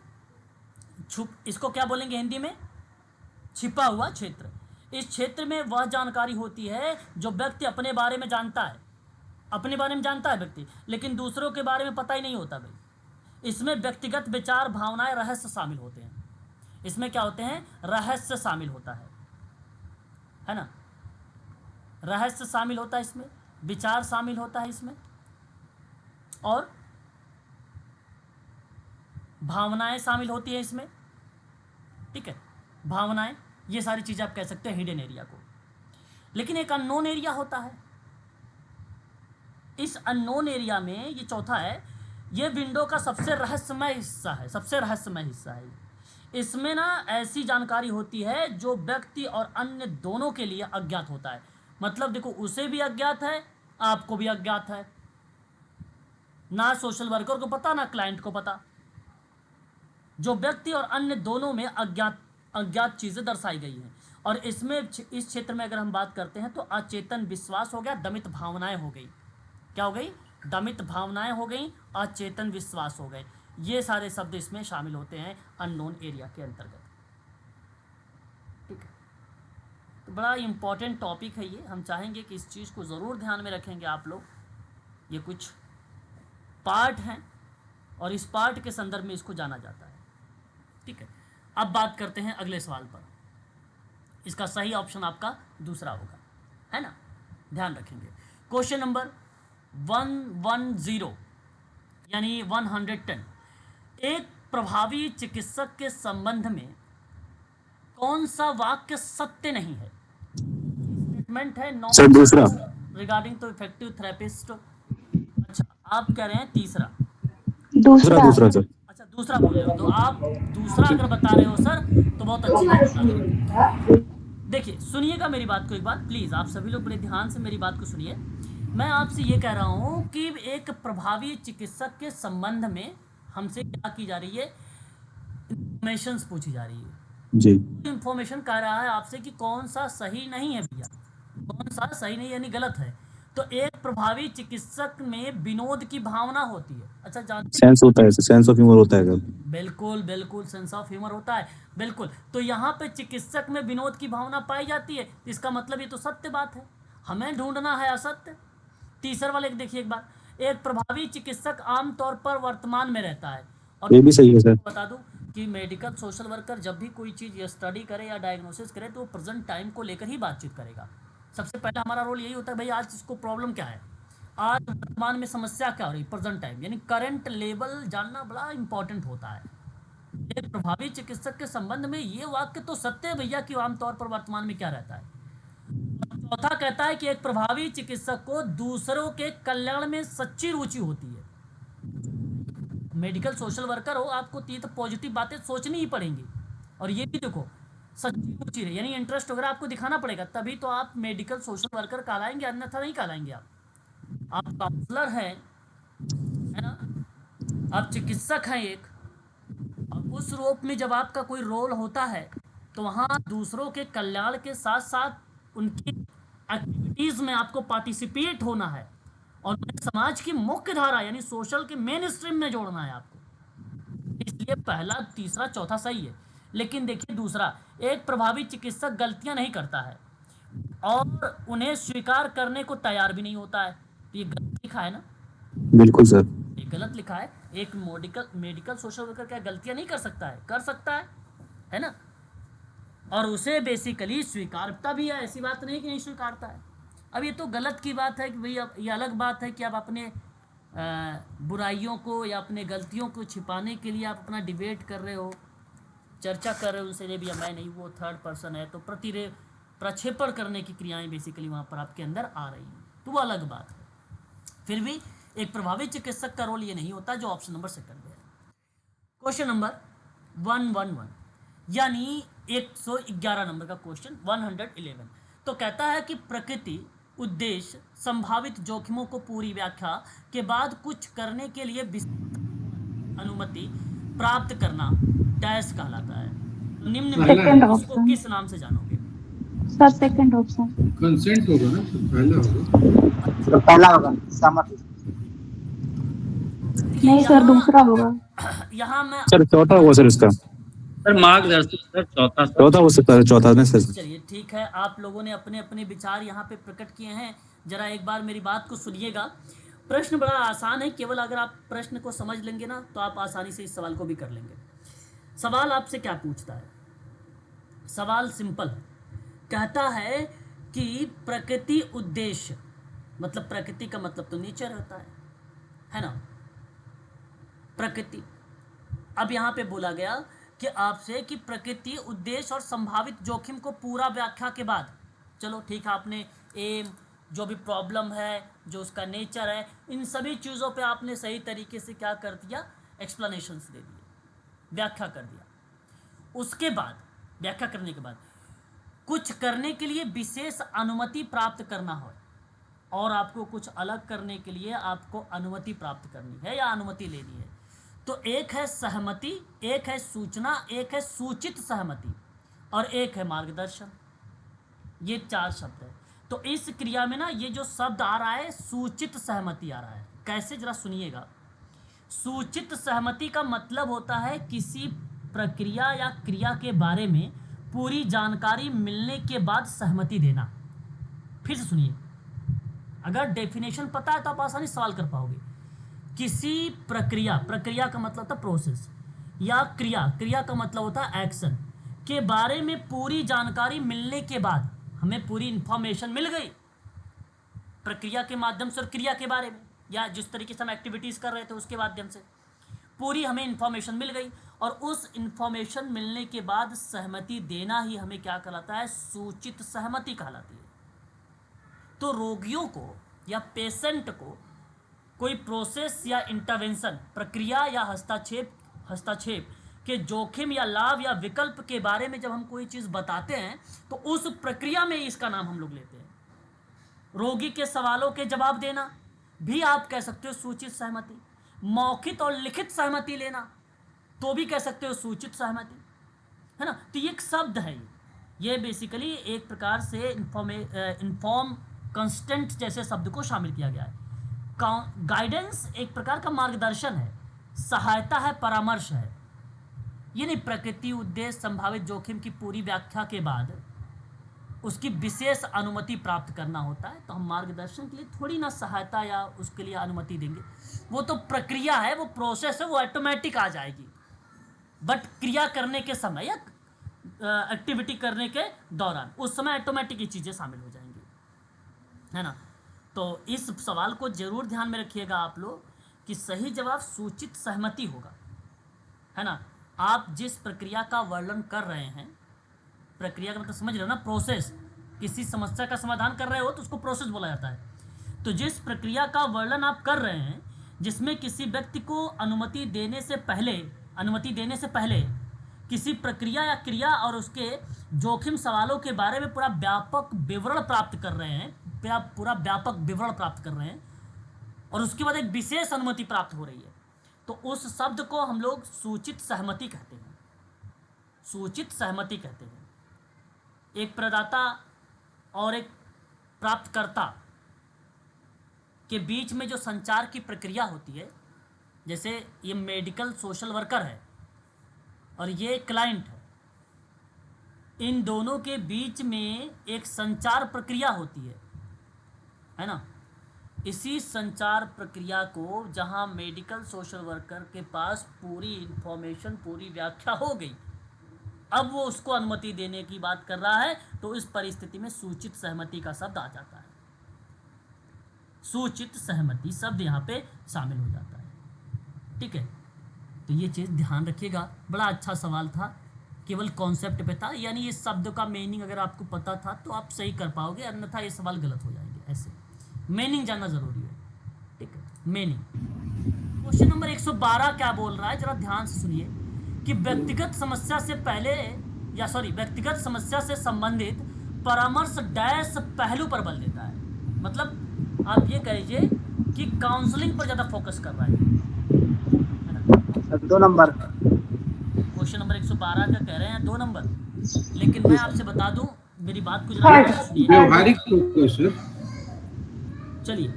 इसको क्या बोलेंगे हिंदी में? छिपा हुआ क्षेत्र। इस क्षेत्र में वह जानकारी होती है जो व्यक्ति अपने बारे में जानता है, अपने बारे में जानता है व्यक्ति, लेकिन दूसरों के बारे में पता ही नहीं होता भाई। इसमें व्यक्तिगत विचार, भावनाएं, रहस्य शामिल होते हैं। इसमें क्या होते हैं? रहस्य शामिल होता है ना, रहस्य शामिल होता है इसमें, विचार शामिल होता है इसमें, और भावनाएं शामिल होती है इसमें। ठीक है, भावनाएं, ये सारी चीजें आप कह सकते हैं हिडन एरिया को। लेकिन एक अननोन एरिया होता है। इस अननोन एरिया में, ये चौथा है, ये विंडो का सबसे रहस्यमय हिस्सा है, सबसे रहस्यमय हिस्सा है। इसमें ना ऐसी जानकारी होती है जो व्यक्ति और अन्य दोनों के लिए अज्ञात होता है। मतलब देखो, उसे भी अज्ञात है, आपको भी अज्ञात है, ना सोशल वर्कर को पता, ना क्लाइंट को पता। जो व्यक्ति और अन्य दोनों में अज्ञात चीजें दर्शाई गई हैं। और इसमें, इस क्षेत्र में अगर हम बात करते हैं तो अचेतन विश्वास हो गया, दमित भावनाएं हो गई। क्या हो गई? दमित भावनाएं हो गई, अचेतन विश्वास हो गए। ये सारे शब्द इसमें शामिल होते हैं अननोन एरिया के अंतर्गत। ठीक है, तो बड़ा इंपॉर्टेंट टॉपिक है ये। हम चाहेंगे कि इस चीज़ को ज़रूर ध्यान में रखेंगे आप लोग। ये कुछ पार्ट हैं और इस पार्ट के संदर्भ में इसको जाना जाता है। ठीक है, अब बात करते हैं अगले सवाल पर। इसका सही ऑप्शन आपका दूसरा होगा, है ना, ध्यान रखेंगे। क्वेश्चन नंबर 110 यानी 110। एक प्रभावी चिकित्सक के संबंध में कौन सा वाक्य सत्य नहीं है? स्टेटमेंट है नॉट सर दूसरा। Regarding to effective therapist. अच्छा, आप कह रहे हैं तीसरा। दूसरा सर। अच्छा, दूसरा बोल रहे हो, तो आप दूसरा अगर बता रहे हो सर तो बहुत अच्छी बात बता रहे हो। देखिए, सुनिएगा मेरी बात को एक बार प्लीज़, आप सभी लोग बड़े ध्यान से मेरी बात को सुनिए। मैं आपसे ये कह रहा हूँ कि एक प्रभावी चिकित्सक के संबंध में हमसे क्या की जा रही है? इंफॉर्मेशन पूछी जा रही है जी। इंफॉर्मेशन कह रहा है आपसे कि कौन सा सही नहीं है भैया, कौन सा सही नहीं यानी गलत है। तो एक प्रभावी चिकित्सक में विनोद की भावना होती है। अच्छा, जानते सेंस होता है, सेंस ऑफ ह्यूमर होता है। बिल्कुल बिल्कुल, सेंस ऑफ ह्यूमर होता है, बिल्कुल। तो यहाँ पे चिकित्सक में विनोद की भावना पाई जाती है, इसका मतलब ये तो सत्य बात है, हमें ढूंढना है असत्य। तीसरा वाले देखिए एक बार, एक प्रभावी चिकित्सक आमतौर पर वर्तमान में रहता है। और ये भी सही है सर। बता दूं कि मेडिकल सोशल वर्कर जब भी कोई चीज़ स्टडी करे या डायग्नोसिस करे तो वो प्रेजेंट टाइम को लेकर ही बातचीत करेगा। सबसे पहला हमारा रोल यही होता है, भाई आज इसको प्रॉब्लम क्या है, आज वर्तमान में समस्या क्या हो रही, प्रेजेंट टाइम यानी करंट लेवल जानना बड़ा इंपॉर्टेंट होता है। एक प्रभावी चिकित्सक के संबंध में ये वाक्य तो सत्य है भैया कि आमतौर पर वर्तमान में क्या रहता है। चौथा कहता है कि एक प्रभावी चिकित्सक को दूसरों के कल्याण में सच्ची रुचि होती है। मेडिकल सोशल वर्कर हो, आपको तो पॉजिटिव बातें सोचनी ही पड़ेंगी। और ये भी देखो, सच्ची रुचि है यानी इंटरेस्ट वगैरह आपको दिखाना पड़ेगा, तभी तो आप मेडिकल सोशल वर्कर कहलाएंगे, अन्यथा नहीं कहलाएंगे। आप काउंसलर हैं, है ना, आप चिकित्सक हैं एक, और उस रूप में जब आपका कोई रोल होता है तो वहाँ दूसरों के कल्याण के साथ साथ उनकी एक्टिविटीज़ में आपको पार्टिसिपेट होना है और समाज की मुख्य धारा यानी सोशल के मेन स्ट्रीम में जोड़ना है आपको। इसलिए पहला, तीसरा, चौथा सही है। लेकिन देखिए दूसरा, एक प्रभावी चिकित्सक गलतियां नहीं करता है और उन्हें स्वीकार करने को तैयार भी नहीं होता है। तो ये गलत लिखा है ना? बिल्कुल सर, ये गलत लिखा है। एक मेडिकल सोशल वर्कर क्या गलतियां नहीं कर सकता है? कर सकता है ना? और उसे बेसिकली स्वीकारता भी है, ऐसी बात नहीं कि नहीं स्वीकारता है। अब ये तो गलत की बात है कि भाई, अब ये अलग बात है कि आप अपने बुराइयों को या अपने गलतियों को छिपाने के लिए आप अपना डिबेट कर रहे हो, चर्चा कर रहे हो उनसे, भैया मैं नहीं, वो थर्ड पर्सन है, तो प्रक्षेपण करने की क्रियाएं बेसिकली वहाँ पर आपके अंदर आ रही हैं, तो वो अलग बात है। फिर भी एक प्रभावी चिकित्सक का रोल ये नहीं होता जो ऑप्शन नंबर सेकंड में है। क्वेश्चन नंबर 111 यानी 111 नंबर का क्वेश्चन 111 तो कहता है कि प्रकृति उद्देश्य संभावित जोखिमों को पूरी व्याख्या के बाद कुछ करने के लिए अनुमति प्राप्त करना डैश कहलाता है। निम्न में उसको किस नाम से जानोगे? Sir second option. कंसेंट होगा ना, पहला होगा। तो पहला होगा सहमति। नहीं सर, दूसरा होगा। यहाँ मैं सर चौथा हुआ सर इसका, सर मार्गदर्शक सर चौथा सर। चौथा हो सकता है, चौथा नहीं सर। चलिए ठीक है, आप लोगों ने अपने अपने विचार यहाँ पे प्रकट किए हैं। जरा एक बार मेरी बात को सुनिएगा। प्रश्न बड़ा आसान है, केवल अगर आप प्रश्न को समझ लेंगे ना तो आप आसानी से इस सवाल को भी कर लेंगे। सवाल आपसे क्या पूछता है? सवाल सिंपल है, कहता है कि प्रकृति उद्देश्य, मतलब प्रकृति का मतलब तो नेचर होता है ना, प्रकृति। अब यहाँ पे बोला गया कि आपसे कि प्रकृति उद्देश्य और संभावित जोखिम को पूरा व्याख्या के बाद, चलो ठीक है, आपने एम, जो भी प्रॉब्लम है, जो उसका नेचर है, इन सभी चीज़ों पे आपने सही तरीके से क्या कर दिया, एक्सप्लेनेशंस दे दिए, व्याख्या कर दिया। उसके बाद व्याख्या करने के बाद कुछ करने के लिए विशेष अनुमति प्राप्त करना हो और आपको कुछ अलग करने के लिए आपको अनुमति प्राप्त करनी है या अनुमति लेनी है, तो एक है सहमति, एक है सूचना, एक है सूचित सहमति और एक है मार्गदर्शन। ये 4 शब्द है। तो इस क्रिया में ना ये जो शब्द आ रहा है सूचित सहमति आ रहा है। कैसे, जरा सुनिएगा। सूचित सहमति का मतलब होता है किसी प्रक्रिया या क्रिया के बारे में पूरी जानकारी मिलने के बाद सहमति देना। फिर से सुनिए, अगर डेफिनेशन पता है तो आप आसानी से सवाल कर पाओगे। किसी प्रक्रिया, प्रक्रिया का मतलब होता है प्रोसेस, या क्रिया, क्रिया का मतलब होता है एक्शन, के बारे में पूरी जानकारी मिलने के बाद, हमें पूरी इंफॉर्मेशन मिल गई प्रक्रिया के माध्यम से और क्रिया के बारे में, या जिस तरीके से हम एक्टिविटीज़ कर रहे थे उसके माध्यम से पूरी हमें इंफॉर्मेशन मिल गई, और उस इंफॉर्मेशन मिलने के बाद सहमति देना ही हमें क्या कहलाता है, सूचित सहमति कहलाती है। तो रोगियों को या पेशेंट को कोई प्रोसेस या इंटरवेंशन, प्रक्रिया या हस्तक्षेप के जोखिम या लाभ या विकल्प के बारे में जब हम कोई चीज़ बताते हैं तो उस प्रक्रिया में इसका नाम हम लोग लेते हैं। रोगी के सवालों के जवाब देना भी आप कह सकते हो सूचित सहमति। मौखिक और लिखित सहमति लेना तो भी कह सकते हो सूचित सहमति, है ना। तो ये एक शब्द है, ये बेसिकली एक प्रकार से इन्फॉर्म कंस्टेंट जैसे शब्द को शामिल किया गया है। गाइडेंस एक प्रकार का मार्गदर्शन है, सहायता है, परामर्श है। ये नहीं प्रकृति उद्देश्य संभावित जोखिम की पूरी व्याख्या के बाद उसकी विशेष अनुमति प्राप्त करना होता है, तो हम मार्गदर्शन के लिए थोड़ी ना सहायता या उसके लिए अनुमति देंगे। वो तो प्रक्रिया है, वो प्रोसेस है, वो ऑटोमेटिक आ जाएगी। बट क्रिया करने के समय या एक्टिविटी करने के दौरान उस समय ऑटोमेटिक ये चीज़ें शामिल हो जाएंगी, है ना। तो इस सवाल को जरूर ध्यान में रखिएगा आप लोग कि सही जवाब सूचित सहमति होगा, है ना। आप जिस प्रक्रिया का वर्णन कर रहे हैं, प्रक्रिया का मतलब समझ रहे हो ना, प्रोसेस, किसी समस्या का समाधान कर रहे हो तो उसको प्रोसेस बोला जाता है। तो जिस प्रक्रिया का वर्णन आप कर रहे हैं जिसमें किसी व्यक्ति को अनुमति देने से पहले किसी प्रक्रिया या क्रिया और उसके जोखिम सवालों के बारे में पूरा व्यापक विवरण प्राप्त कर रहे हैं, और उसके बाद एक विशेष अनुमति प्राप्त हो रही है, तो उस शब्द को हम लोग सूचित सहमति कहते हैं। सूचित सहमति कहते हैं। एक प्रदाता और एक प्राप्तकर्ता के बीच में जो संचार की प्रक्रिया होती है, जैसे ये मेडिकल सोशल वर्कर है और ये क्लाइंट है, इन दोनों के बीच में एक संचार प्रक्रिया होती है ना। इसी संचार प्रक्रिया को जहां मेडिकल सोशल वर्कर के पास पूरी इंफॉर्मेशन, पूरी व्याख्या हो गई, अब वो उसको अनुमति देने की बात कर रहा है, तो इस परिस्थिति में सूचित सहमति का शब्द आ जाता है। सूचित सहमति शब्द यहाँ पे शामिल हो जाता है, ठीक है। तो ये चीज़ ध्यान रखिएगा। बड़ा अच्छा सवाल था, केवल कॉन्सेप्ट पे था, यानी इस शब्द का मीनिंग अगर आपको पता था तो आप सही कर पाओगे, अन्यथा ये सवाल गलत हो जाएंगे। ऐसे मीनिंग जानना जरूरी है, ठीक है। मीनिंग। क्वेश्चन नंबर 112 क्या बोल रहा है, जरा ध्यान से सुनिए कि व्यक्तिगत समस्या से संबंधित परामर्श डैश पहलू पर बल देता है। मतलब आप ये कहिए कि काउंसलिंग पर ज़्यादा फोकस कर रहा है। 2 नंबर। क्वेश्चन नंबर 112 का कह रहे हैं 2 नंबर, लेकिन मैं आपसे बता दूं, मेरी बात को जरा सुनिए। व्यवहारिक सर, चलिए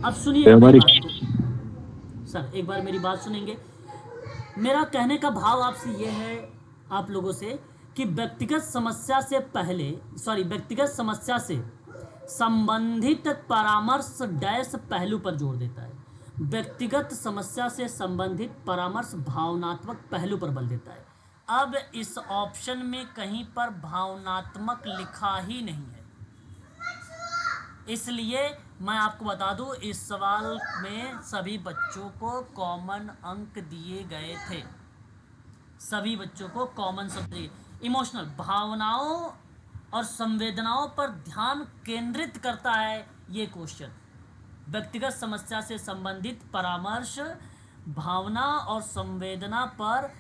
अब सुनिए मेरी बात को। सर एक बार मेरी बात सुनेंगे। मेरा कहने का भाव आपसे ये है, आप लोगों से, कि व्यक्तिगत समस्या से संबंधित परामर्श डैश पहलू पर जोर देता है। व्यक्तिगत समस्या से संबंधित परामर्श भावनात्मक पहलू पर बल देता है। अब इस ऑप्शन में कहीं पर भावनात्मक लिखा ही नहीं है, इसलिए मैं आपको बता दूं, इस सवाल में सभी बच्चों को कॉमन अंक दिए गए थे। सभी बच्चों को कॉमन शब्द, इमोशनल, भावनाओं और संवेदनाओं पर ध्यान केंद्रित करता है ये क्वेश्चन। व्यक्तिगत समस्या से संबंधित परामर्श भावना और संवेदना पर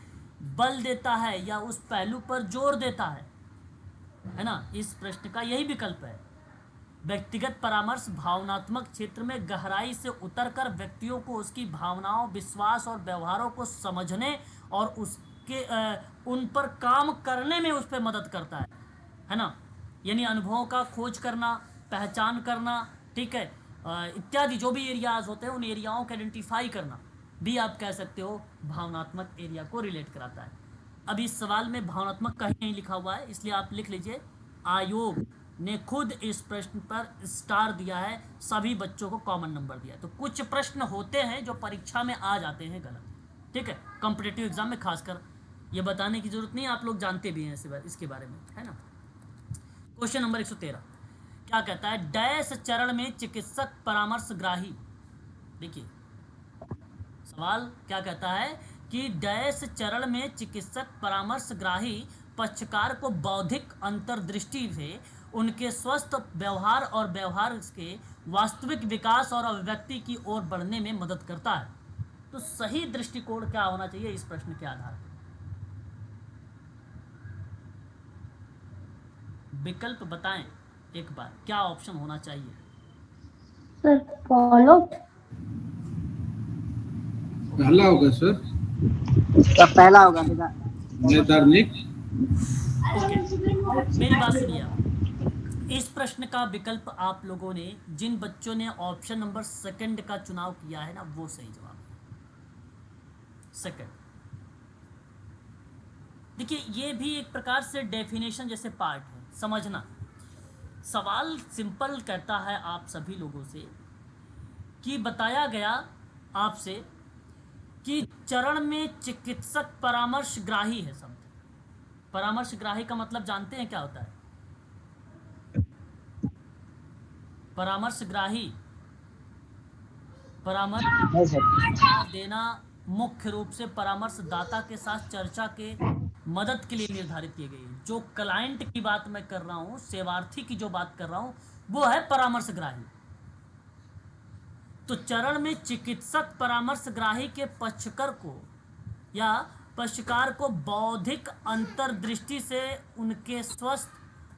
बल देता है या उस पहलू पर जोर देता है ना। इस प्रश्न का यही विकल्प है। व्यक्तिगत परामर्श भावनात्मक क्षेत्र में गहराई से उतरकर व्यक्तियों को उसकी भावनाओं, विश्वास और व्यवहारों को समझने और उसके उन पर काम करने में उस पर मदद करता है ना। यानी अनुभवों का खोज करना, पहचान करना, ठीक है, इत्यादि जो भी एरियाज होते हैं उन एरियाओं को आइडेंटिफाई करना भी आप कह सकते हो भावनात्मक एरिया को रिलेट कराता है। अब इस सवाल में भावनात्मक कहीं नहीं लिखा हुआ है, इसलिए आप लिख लीजिए, आयोग ने खुद इस प्रश्न पर स्टार दिया है, सभी बच्चों को कॉमन नंबर दिया है। तो कुछ प्रश्न होते हैं जो परीक्षा में आ जाते हैं गलत, ठीक है, कॉम्पिटिटिव एग्जाम में खासकर, ये बताने की जरूरत नहीं, आप लोग जानते भी हैं इसके बारे में, है ना। क्वेश्चन नंबर 113 क्या कहता है, डैश चरण में चिकित्सक परामर्शग्राही, देखिए सवाल क्या कहता है कि डैश चरण में चिकित्सक परामर्शग्राही पक्षकार को बौद्धिक अंतर्दृष्टि से उनके स्वस्थ व्यवहार और व्यवहार के वास्तविक विकास और अभिव्यक्ति की ओर बढ़ने में मदद करता है। तो सही दृष्टिकोण क्या होना चाहिए इस प्रश्न के आधार पर? विकल्प बताएं एक बार, क्या ऑप्शन होना चाहिए? सर फॉलो पहला होगा सर, पहला होगा नैदानिक। ओके, मेरी बात सुनिए आप। इस प्रश्न का विकल्प आप लोगों ने, जिन बच्चों ने ऑप्शन नंबर सेकंड का चुनाव किया है ना, वो सही जवाब है, सेकंड। देखिए ये भी एक प्रकार से डेफिनेशन जैसे पार्ट है, समझना। सवाल सिंपल कहता है आप सभी लोगों से कि बताया गया आपसे कि चरण में चिकित्सक परामर्शग्राही है शब्द। परामर्शग्राही का मतलब जानते हैं क्या होता है? परामर्शग्राही, परामर्श देना मुख्य रूप से परामर्शदाता के साथ चर्चा के मदद के लिए निर्धारित की गई है। जो क्लाइंट की बात मैं कर रहा हूँ, सेवार्थी की जो बात कर रहा हूँ, वो है परामर्शग्राही। तो चरण में चिकित्सक परामर्शग्राही के पक्षकर को या पक्षकार को बौद्धिक अंतर्दृष्टि से उनके स्वस्थ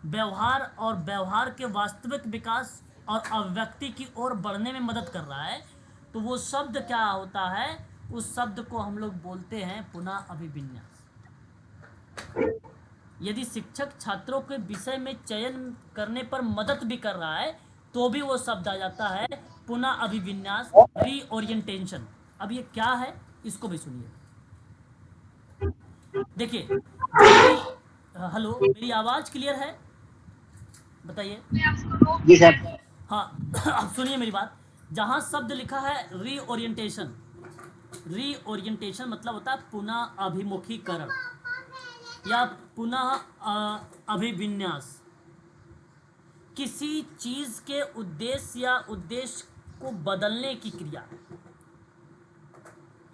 व्यवहार और व्यवहार के वास्तविक विकास और अभिव्यक्ति की ओर बढ़ने में मदद कर रहा है। तो वो शब्द क्या होता है? उस शब्द को हम लोग बोलते हैं पुनः अभिविन्यास। यदि शिक्षक छात्रों के विषय में चयन करने पर मदद भी कर रहा है तो भी वो शब्द आ जाता है पुनः अभिविन्यास, रीओरिएंटेशन। अब ये क्या है इसको भी सुनिए। देखिए, हेलो, मेरी आवाज क्लियर है? बताइए। जी सर। हाँ, अब सुनिए मेरी बात। जहां शब्द लिखा है रीओरिएंटेशन, रीओरिएंटेशन मतलब होता है पुनः अभिमुखीकरण या पुनः अभिविन्यास। किसी चीज के उद्देश्य या उद्देश्य को बदलने की क्रिया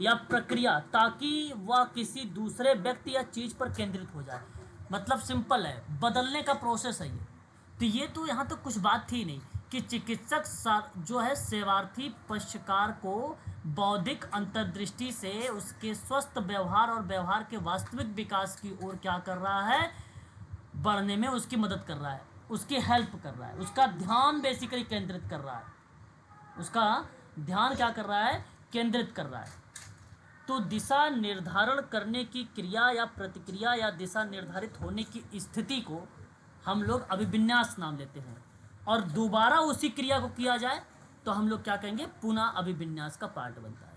या प्रक्रिया, ताकि वह किसी दूसरे व्यक्ति या चीज पर केंद्रित हो जाए। मतलब सिंपल है, बदलने का प्रोसेस है ये। तो ये तो यहाँ तो कुछ बात थी नहीं कि चिकित्सक जो है सेवार्थी पक्षकार को बौद्धिक अंतर्दृष्टि से उसके स्वस्थ व्यवहार और व्यवहार के वास्तविक विकास की ओर क्या कर रहा है? बढ़ने में उसकी मदद कर रहा है, उसकी हेल्प कर रहा है, उसका ध्यान बेसिकली केंद्रित कर रहा है। उसका ध्यान क्या कर रहा है? केंद्रित कर रहा है। तो दिशा निर्धारण करने की क्रिया या प्रतिक्रिया या दिशा निर्धारित होने की स्थिति को हम लोग अभिविन्यास नाम लेते हैं। और दोबारा उसी क्रिया को किया जाए तो हम लोग क्या कहेंगे? पुनः अभिविन्यास का पार्ट बनता है।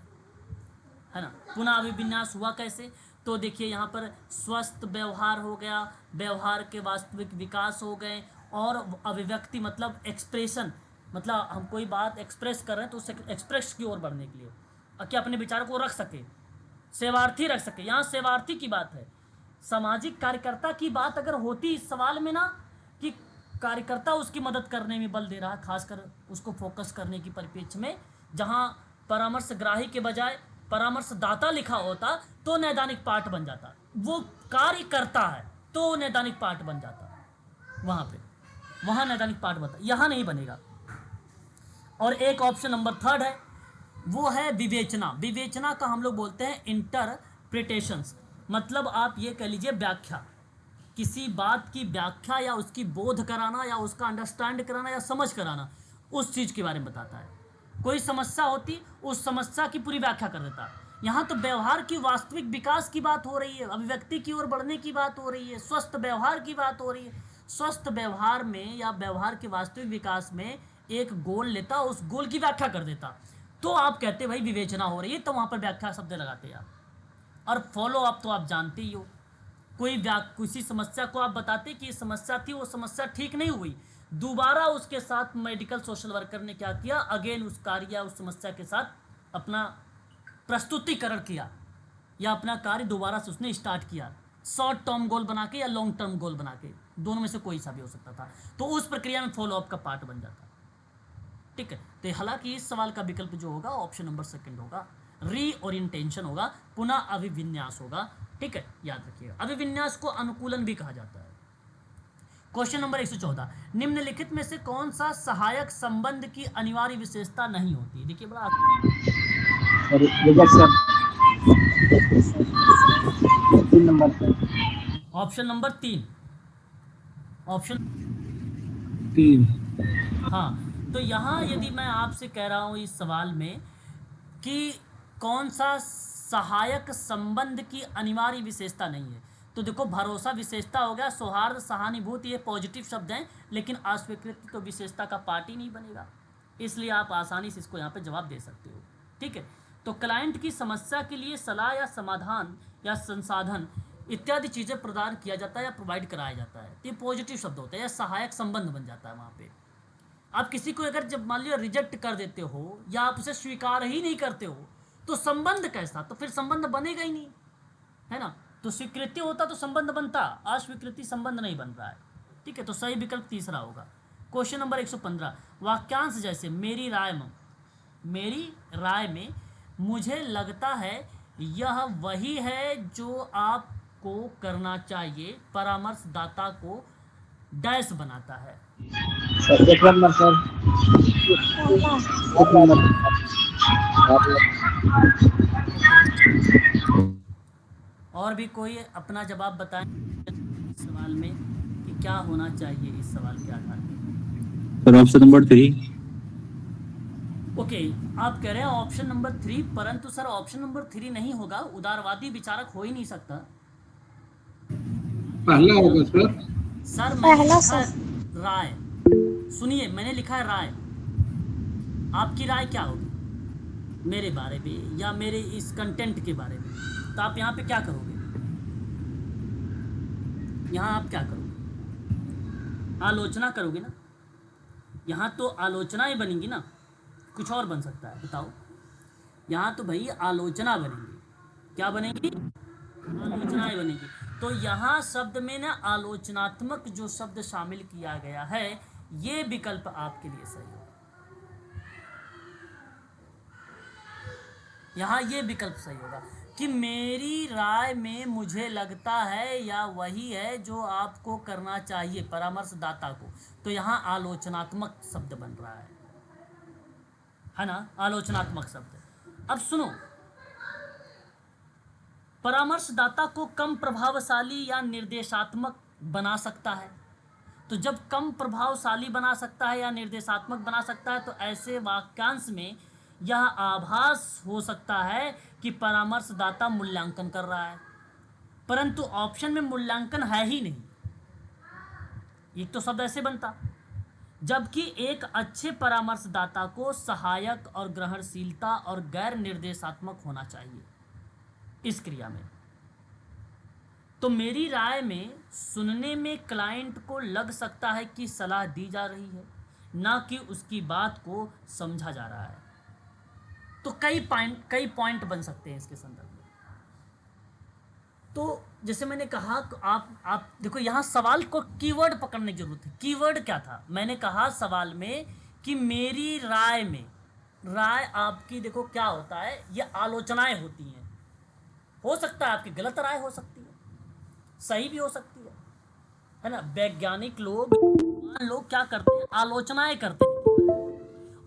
है ना। पुनः अभिविन्यास हुआ कैसे, तो देखिए यहाँ पर स्वस्थ व्यवहार हो गया, व्यवहार के वास्तविक विकास हो गए, और अभिव्यक्ति मतलब एक्सप्रेशन, मतलब हम कोई बात एक्सप्रेस कर रहे हैं तो उसे एक्सप्रेस की ओर बढ़ने के लिए कि अपने विचारों को रख सके, सेवार्थी रख सके। यहाँ सेवार्थी की बात है, सामाजिक कार्यकर्ता की बात अगर होती इस सवाल में ना, कि कार्यकर्ता उसकी मदद करने में बल दे रहा है, खासकर उसको फोकस करने की परिप्रेक्ष्य में, जहाँ परामर्शग्राही के बजाय परामर्शदाता लिखा होता तो नैदानिक पाठ बन जाता, वो कार्य करता है तो नैदानिक पाठ बन जाता, वहाँ पे वहाँ नैदानिक पाठ बनता, यहाँ नहीं बनेगा। और एक ऑप्शन नंबर 3 है, वो है विवेचना। विवेचना का हम लोग बोलते हैं इंटरप्रिटेशंस, मतलब आप ये कह लीजिए व्याख्या, किसी बात की व्याख्या या उसकी बोध कराना या उसका अंडरस्टैंड कराना या समझ कराना, उस चीज़ के बारे में बताता है। कोई समस्या होती, उस समस्या की पूरी व्याख्या कर देता है। यहाँ तो व्यवहार की वास्तविक विकास की बात हो रही है, अभिव्यक्ति की ओर बढ़ने की बात हो रही है, स्वस्थ व्यवहार की बात हो रही है। स्वस्थ व्यवहार में या व्यवहार के वास्तविक विकास में एक गोल लेता, उस गोल की व्याख्या कर देता, तो आप कहते भाई विवेचना हो रही है, तो वहाँ पर व्याख्या शब्द लगाते आप। और फॉलो अप तो आप जानते ही हो, किसी समस्या को आप बताते कि ये समस्या थी, वो समस्या ठीक नहीं हुई, दोबारा उसके साथ मेडिकल सोशल वर्कर ने क्या किया, अगेन उस कार्य या उस समस्या के साथ अपना प्रस्तुतिकरण किया या अपना कार्य दोबारा से उसने स्टार्ट किया, शॉर्ट टर्म गोल बना के या लॉन्ग टर्म गोल बना के, दोनों में से कोई सा भी हो सकता था, तो उस प्रक्रिया में फॉलो अप का पार्ट बन जाता। ठीक है, तो हालांकि इस सवाल का विकल्प जो होगा ऑप्शन नंबर 2 होगा, रीओरिएंटेशन होगा, पुनः अभिविन्यास होगा। ठीक है, याद रखिएगा, अभिविन्यास को अनुकूलन भी कहा जाता है। क्वेश्चन नंबर 114, निम्नलिखित में से कौन सा सहायक संबंध की अनिवार्य विशेषता नहीं होती। देखिए बड़ा रिजेक्शन 3 नंबर पे। Option number 3, option 3। हाँ, तो यहाँ यदि मैं आपसे कह रहा हूँ इस सवाल में कि कौन सा सहायक संबंध की अनिवार्य विशेषता नहीं है, तो देखो भरोसा विशेषता हो गया, सौहार्द सहानुभूति ये पॉजिटिव शब्द हैं, लेकिन अस्वीकृति तो विशेषता का पार्ट ही नहीं बनेगा, इसलिए आप आसानी से इसको यहाँ पे जवाब दे सकते हो। ठीक है, तो क्लाइंट की समस्या के लिए सलाह या समाधान या संसाधन इत्यादि चीज़ें प्रदान किया जाता है या प्रोवाइड कराया जाता है, तो ये पॉजिटिव शब्द होता है या सहायक संबंध बन जाता है वहाँ पे। आप किसी को अगर जब मान लिया रिजेक्ट कर देते हो या आप उसे स्वीकार ही नहीं करते हो, तो संबंध कैसा, तो फिर संबंध बनेगा ही नहीं, है ना। तो स्वीकृति होता तो संबंध बनता, अस्वीकृति संबंध नहीं बन रहा है। ठीक है, तो सही विकल्प 3 होगा। क्वेश्चन नंबर 115, वाक्यांश जैसे मेरी राय में मुझे लगता है यह वही है जो आपको करना चाहिए, परामर्शदाता को डैश बनाता है। Sir 1 number sir, 1 number. और भी कोई अपना जवाब बताएं सवाल में कि क्या होना चाहिए इस सवाल के आधार पर। Sir option number 3। ओके, आप कह रहे हैं ऑप्शन नंबर 3, परंतु सर ऑप्शन नंबर 3 नहीं होगा, उदारवादी विचारक हो ही नहीं सकता। पहला होगा सर। सर मैंने लिखा है राय, सुनिए मैंने लिखा है राय, आपकी राय क्या होगी मेरे बारे में या मेरे इस कंटेंट के बारे में, तो आप यहाँ पे क्या करोगे, यहाँ आप क्या करोगे, आलोचना करोगे ना, यहाँ तो आलोचनाएं बनेंगी ना, कुछ और बन सकता है बताओ। यहाँ तो भाई आलोचना बनेगी, क्या बनेगी, आलोचनाएं बनेगी। तो यहाँ शब्द में ना आलोचनात्मक जो शब्द शामिल किया गया है, ये विकल्प आपके लिए सही है। यहाँ ये विकल्प सही होगा कि मेरी राय में मुझे लगता है या वही है जो आपको करना चाहिए, परामर्शदाता को, तो यहाँ आलोचनात्मक शब्द बन रहा है ना, आलोचनात्मक शब्द। अब सुनो, परामर्शदाता को कम प्रभावशाली या निर्देशात्मक बना सकता है, तो जब कम प्रभावशाली बना सकता है या निर्देशात्मक बना सकता है, तो ऐसे वाक्यांश में यह आभास हो सकता है कि परामर्शदाता मूल्यांकन कर रहा है, परंतु ऑप्शन में मूल्यांकन है ही नहीं, एक तो शब्द ऐसे बनता। जबकि एक अच्छे परामर्शदाता को सहायक और ग्रहणशीलता और गैर निर्देशात्मक होना चाहिए, इस क्रिया में। तो मेरी राय में सुनने में क्लाइंट को लग सकता है कि सलाह दी जा रही है, ना कि उसकी बात को समझा जा रहा है। तो कई पॉइंट बन सकते हैं इसके संदर्भ में। तो जैसे मैंने कहा कि आप देखो, यहाँ सवाल को कीवर्ड पकड़ने की जरूरत है। कीवर्ड क्या था? मैंने कहा सवाल में कि मेरी राय में, राय आपकी देखो क्या होता है, ये आलोचनाएं होती हैं। हो सकता है आपकी गलत राय हो सकती है, सही भी हो सकती है ना। वैज्ञानिक लोग क्या करते हैं? आलोचनाएं करते हैं।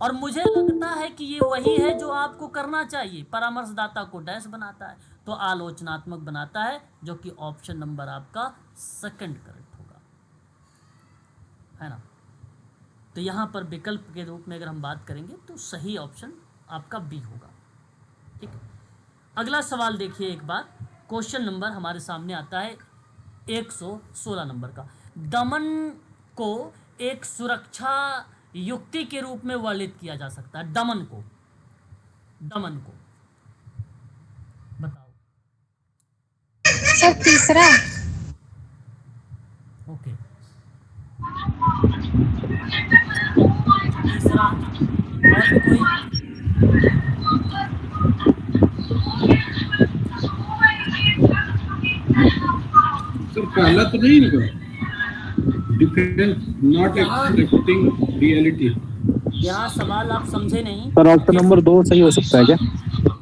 और मुझे लगता है कि ये वही है जो आपको करना चाहिए। परामर्शदाता को डैश बनाता है तो आलोचनात्मक बनाता है, जो कि ऑप्शन नंबर आपका सेकंड करेक्ट होगा, है ना। तो यहाँ पर विकल्प के रूप में अगर हम बात करेंगे तो सही ऑप्शन आपका बी होगा। ठीक है, अगला सवाल देखिए एक बार। क्वेश्चन नंबर हमारे सामने आता है 116 नंबर का। दमन को एक सुरक्षा युक्ति के रूप में वर्णित किया जा सकता है। दमन को बताओ। सर तीसरा। ओके, तीसरा। और भी कोई? सर पहला तो नहीं होगा, डिफरेंस नॉट एक्सपेक्टिंग रियलिटी। यहाँ सवाल आप समझे नहीं। सर ऑप्शन नंबर 2 सही हो सकता है क्या?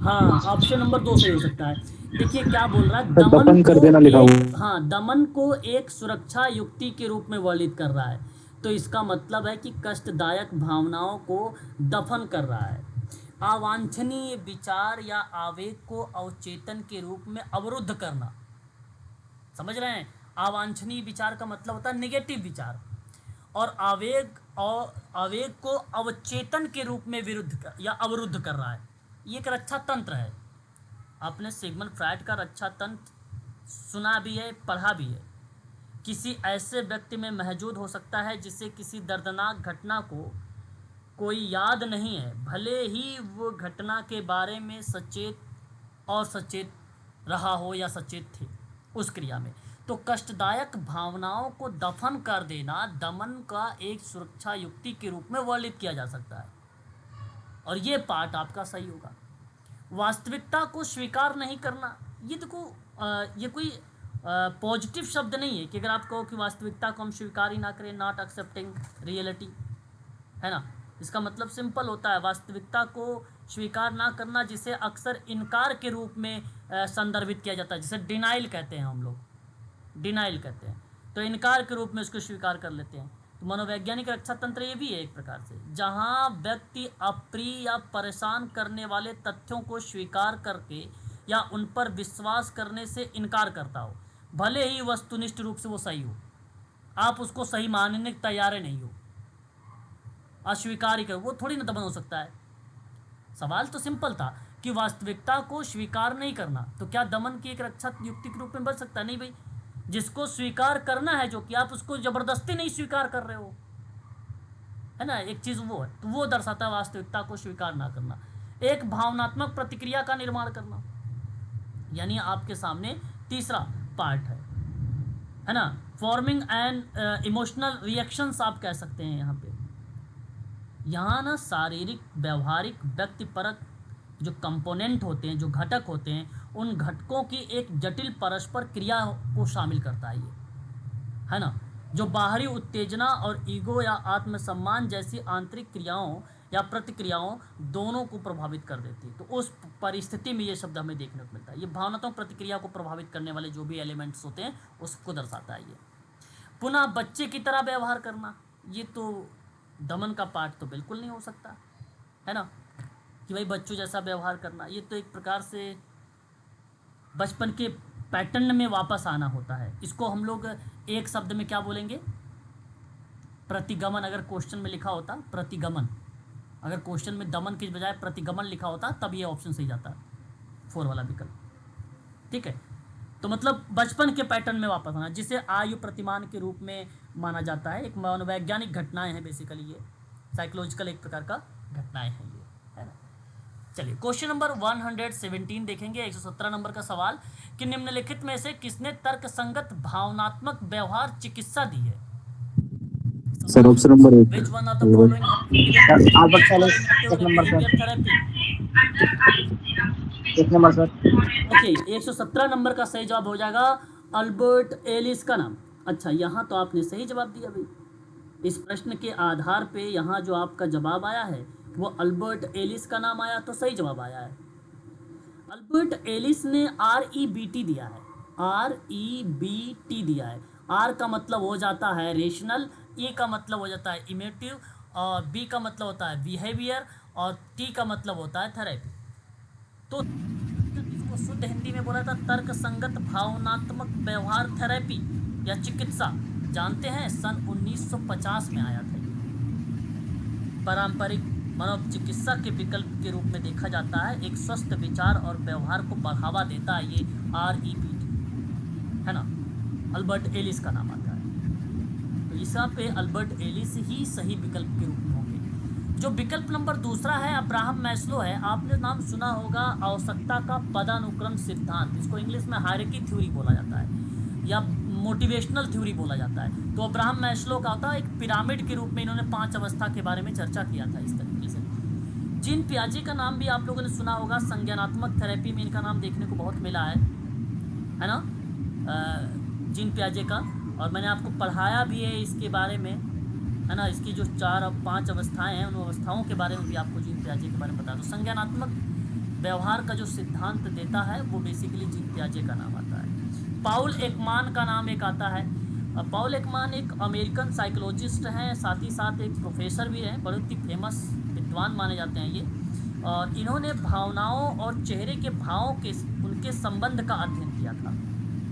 हाँ, ऑप्शन नंबर 2 सही हो सकता है। देखिए क्या बोल रहा है, दफन कर देना लिखा हुआ। हाँ, दमन को एक सुरक्षा युक्ति के रूप में वर्णित कर रहा है। तो इसका मतलब है कि कष्टदायक भावनाओं को दफन कर रहा है। अवांछनीय विचार या आवेग को अवचेतन के रूप में अवरुद्ध करना। समझ रहे हैं? अवांछनीय विचार का मतलब होता है नेगेटिव विचार, और आवेग को अवचेतन के रूप में या अवरुद्ध कर रहा है। ये एक रक्षा तंत्र है। आपने सिगमंड फ्रायड का रक्षा तंत्र सुना भी है, पढ़ा भी है। किसी ऐसे व्यक्ति में मौजूद हो सकता है जिसे किसी दर्दनाक घटना को कोई याद नहीं है, भले ही वो घटना के बारे में सचेत रहा हो या सचेत थे उस क्रिया में। तो कष्टदायक भावनाओं को दफन कर देना दमन का एक सुरक्षा युक्ति के रूप में वर्णित किया जा सकता है, और ये पार्ट आपका सही होगा। वास्तविकता को स्वीकार नहीं करना, ये देखो ये कोई पॉजिटिव शब्द नहीं है कि अगर आप कहो कि वास्तविकता को हम स्वीकार ही ना करें, नॉट एक्सेप्टिंग रियलिटी, है ना। इसका मतलब सिंपल होता है, वास्तविकता को स्वीकार ना करना, जिसे अक्सर इनकार के रूप में संदर्भित किया जाता है, जिसे डिनाइल कहते हैं। हम लोग डिनाइल कहते हैं, तो इनकार के रूप में इसको स्वीकार कर लेते हैं। तो मनोवैज्ञानिक रक्षा तंत्र ये भी है एक प्रकार से, जहाँ व्यक्ति अप्रिय या परेशान करने वाले तथ्यों को स्वीकार करके या उन पर विश्वास करने से इनकार करता हो, भले ही वस्तुनिष्ठ रूप से वो सही हो। आप उसको सही मानने के तैयार नहीं हो, अस्वीकार ही करो, वो थोड़ी ना दमन हो सकता है। सवाल तो सिंपल था कि वास्तविकता को स्वीकार नहीं करना, तो क्या दमन की एक रक्षा युक्ति के रूप में बन सकता है? नहीं भाई, जिसको स्वीकार करना है, जो कि आप उसको जबरदस्ती नहीं स्वीकार कर रहे हो, है ना, एक चीज़ वो है, तो वो दर्शाता है वास्तविकता को स्वीकार ना करना। एक भावनात्मक प्रतिक्रिया का निर्माण करना, यानी आपके सामने तीसरा पार्ट है ना, फॉर्मिंग एंड इमोशनल रिएक्शंस आप कह सकते हैं। यहाँ ना शारीरिक, व्यवहारिक, व्यक्तिपरक जो कंपोनेंट होते हैं, जो घटक होते हैं, उन घटकों की एक जटिल परस्पर क्रिया को शामिल करता है ये, है ना, जो बाहरी उत्तेजना और ईगो या आत्मसम्मान जैसी आंतरिक क्रियाओं या प्रतिक्रियाओं दोनों को प्रभावित कर देती है। तो उस परिस्थिति में ये शब्द हमें देखने को मिलता है। ये भावनात्मक प्रतिक्रिया को प्रभावित करने वाले जो भी एलिमेंट्स होते हैं उसको दर्शाता है ये। पुनः बच्चे की तरह व्यवहार करना, ये तो दमन का पार्ट तो बिल्कुल नहीं हो सकता, है ना, कि भाई बच्चों जैसा व्यवहार करना, ये तो एक प्रकार से बचपन के पैटर्न में वापस आना होता है। इसको हम लोग एक शब्द में क्या बोलेंगे? प्रतिगमन। अगर क्वेश्चन में लिखा होता प्रतिगमन, अगर क्वेश्चन में दमन की बजाय प्रतिगमन लिखा होता तब ये ऑप्शन सही जाता, 4 वाला विकल्प। ठीक है, तो मतलब बचपन के पैटर्न में वापस आना, जिसे आयु प्रतिमान के रूप में माना जाता है। एक मनोवैज्ञानिक घटनाएं हैं बेसिकली, ये साइकोलॉजिकल एक प्रकार का घटनाएं हैं ये, है ना। चलिए क्वेश्चन नंबर 117 देखेंगे, 117 नंबर का सवाल कि निम्नलिखित में से किसने तर्कसंगत भावनात्मक व्यवहार चिकित्सा दी है? सर ऑप्शन नंबर एक। Which one of the following have been given sir to Albert for सैलिस, एक emotive number sir. behavior therapy? एक नंबर सर। ओके, 117 नंबर का सही जवाब हो जाएगा अल्बर्ट एलिस का नाम। अच्छा, यहाँ तो आपने सही जवाब दिया भाई। इस प्रश्न के आधार पे यहाँ जो आपका जवाब आया है वो अल्बर्ट एलिस का नाम आया, तो सही जवाब आया है। अल्बर्ट एलिस ने REBT दिया है, REBT दिया है। R का मतलब हो जाता है रेशनल, E का मतलब हो जाता है इमोटिव, और B का मतलब होता है बिहेवियर, और T का मतलब होता है थेरेपी। तो इसको शुद्ध हिंदी में बोला था तर्क संगत भावनात्मक व्यवहार थेरेपी या चिकित्सा। जानते हैं सन 1950 में आया था। पारंपरिक मनोचिकित्सा के विकल्प के रूप में देखा जाता है। एक स्वस्थ विचार और व्यवहार को बढ़ावा देता है ये REBT, है ना। अल्बर्ट एलिस का नाम आता है, तो इस पे अल्बर्ट एलिस ही सही विकल्प के रूप में होंगे। जो विकल्प नंबर दूसरा है अब्राहम मैस्लो है। आपने नाम सुना होगा आवश्यकता का पदानुक्रम सिद्धांत, इसको इंग्लिश में हायरार्की थ्योरी बोला जाता है या मोटिवेशनल थ्योरी बोला जाता है। तो अब्राहम मैस्लो का होता है एक पिरामिड के रूप में, इन्होंने 5 अवस्था के बारे में चर्चा किया था इस तरीके से। जीन पियाजे का नाम भी आप लोगों ने सुना होगा, संज्ञानात्मक थेरेपी में इनका नाम देखने को बहुत मिला है ना, जीन पियाजे का। और मैंने आपको पढ़ाया भी है इसके बारे में, है ना। इसकी जो 4 और 5 अवस्थाएं हैं उन अवस्थाओं के बारे में भी आपको जीन पियाजे के बारे में बता दो। संज्ञानात्मक व्यवहार का जो सिद्धांत देता है वो बेसिकली जीन पियाजे का नाम आता है। पॉल एकमान का नाम एक आता है। पॉल एकमान एक अमेरिकन साइकोलॉजिस्ट हैं, साथ ही साथ एक प्रोफेसर भी हैं, बहुत ही फेमस विद्वान माने जाते हैं ये। और इन्होंने भावनाओं और चेहरे के भावों के उनके संबंध का अध्ययन किया था।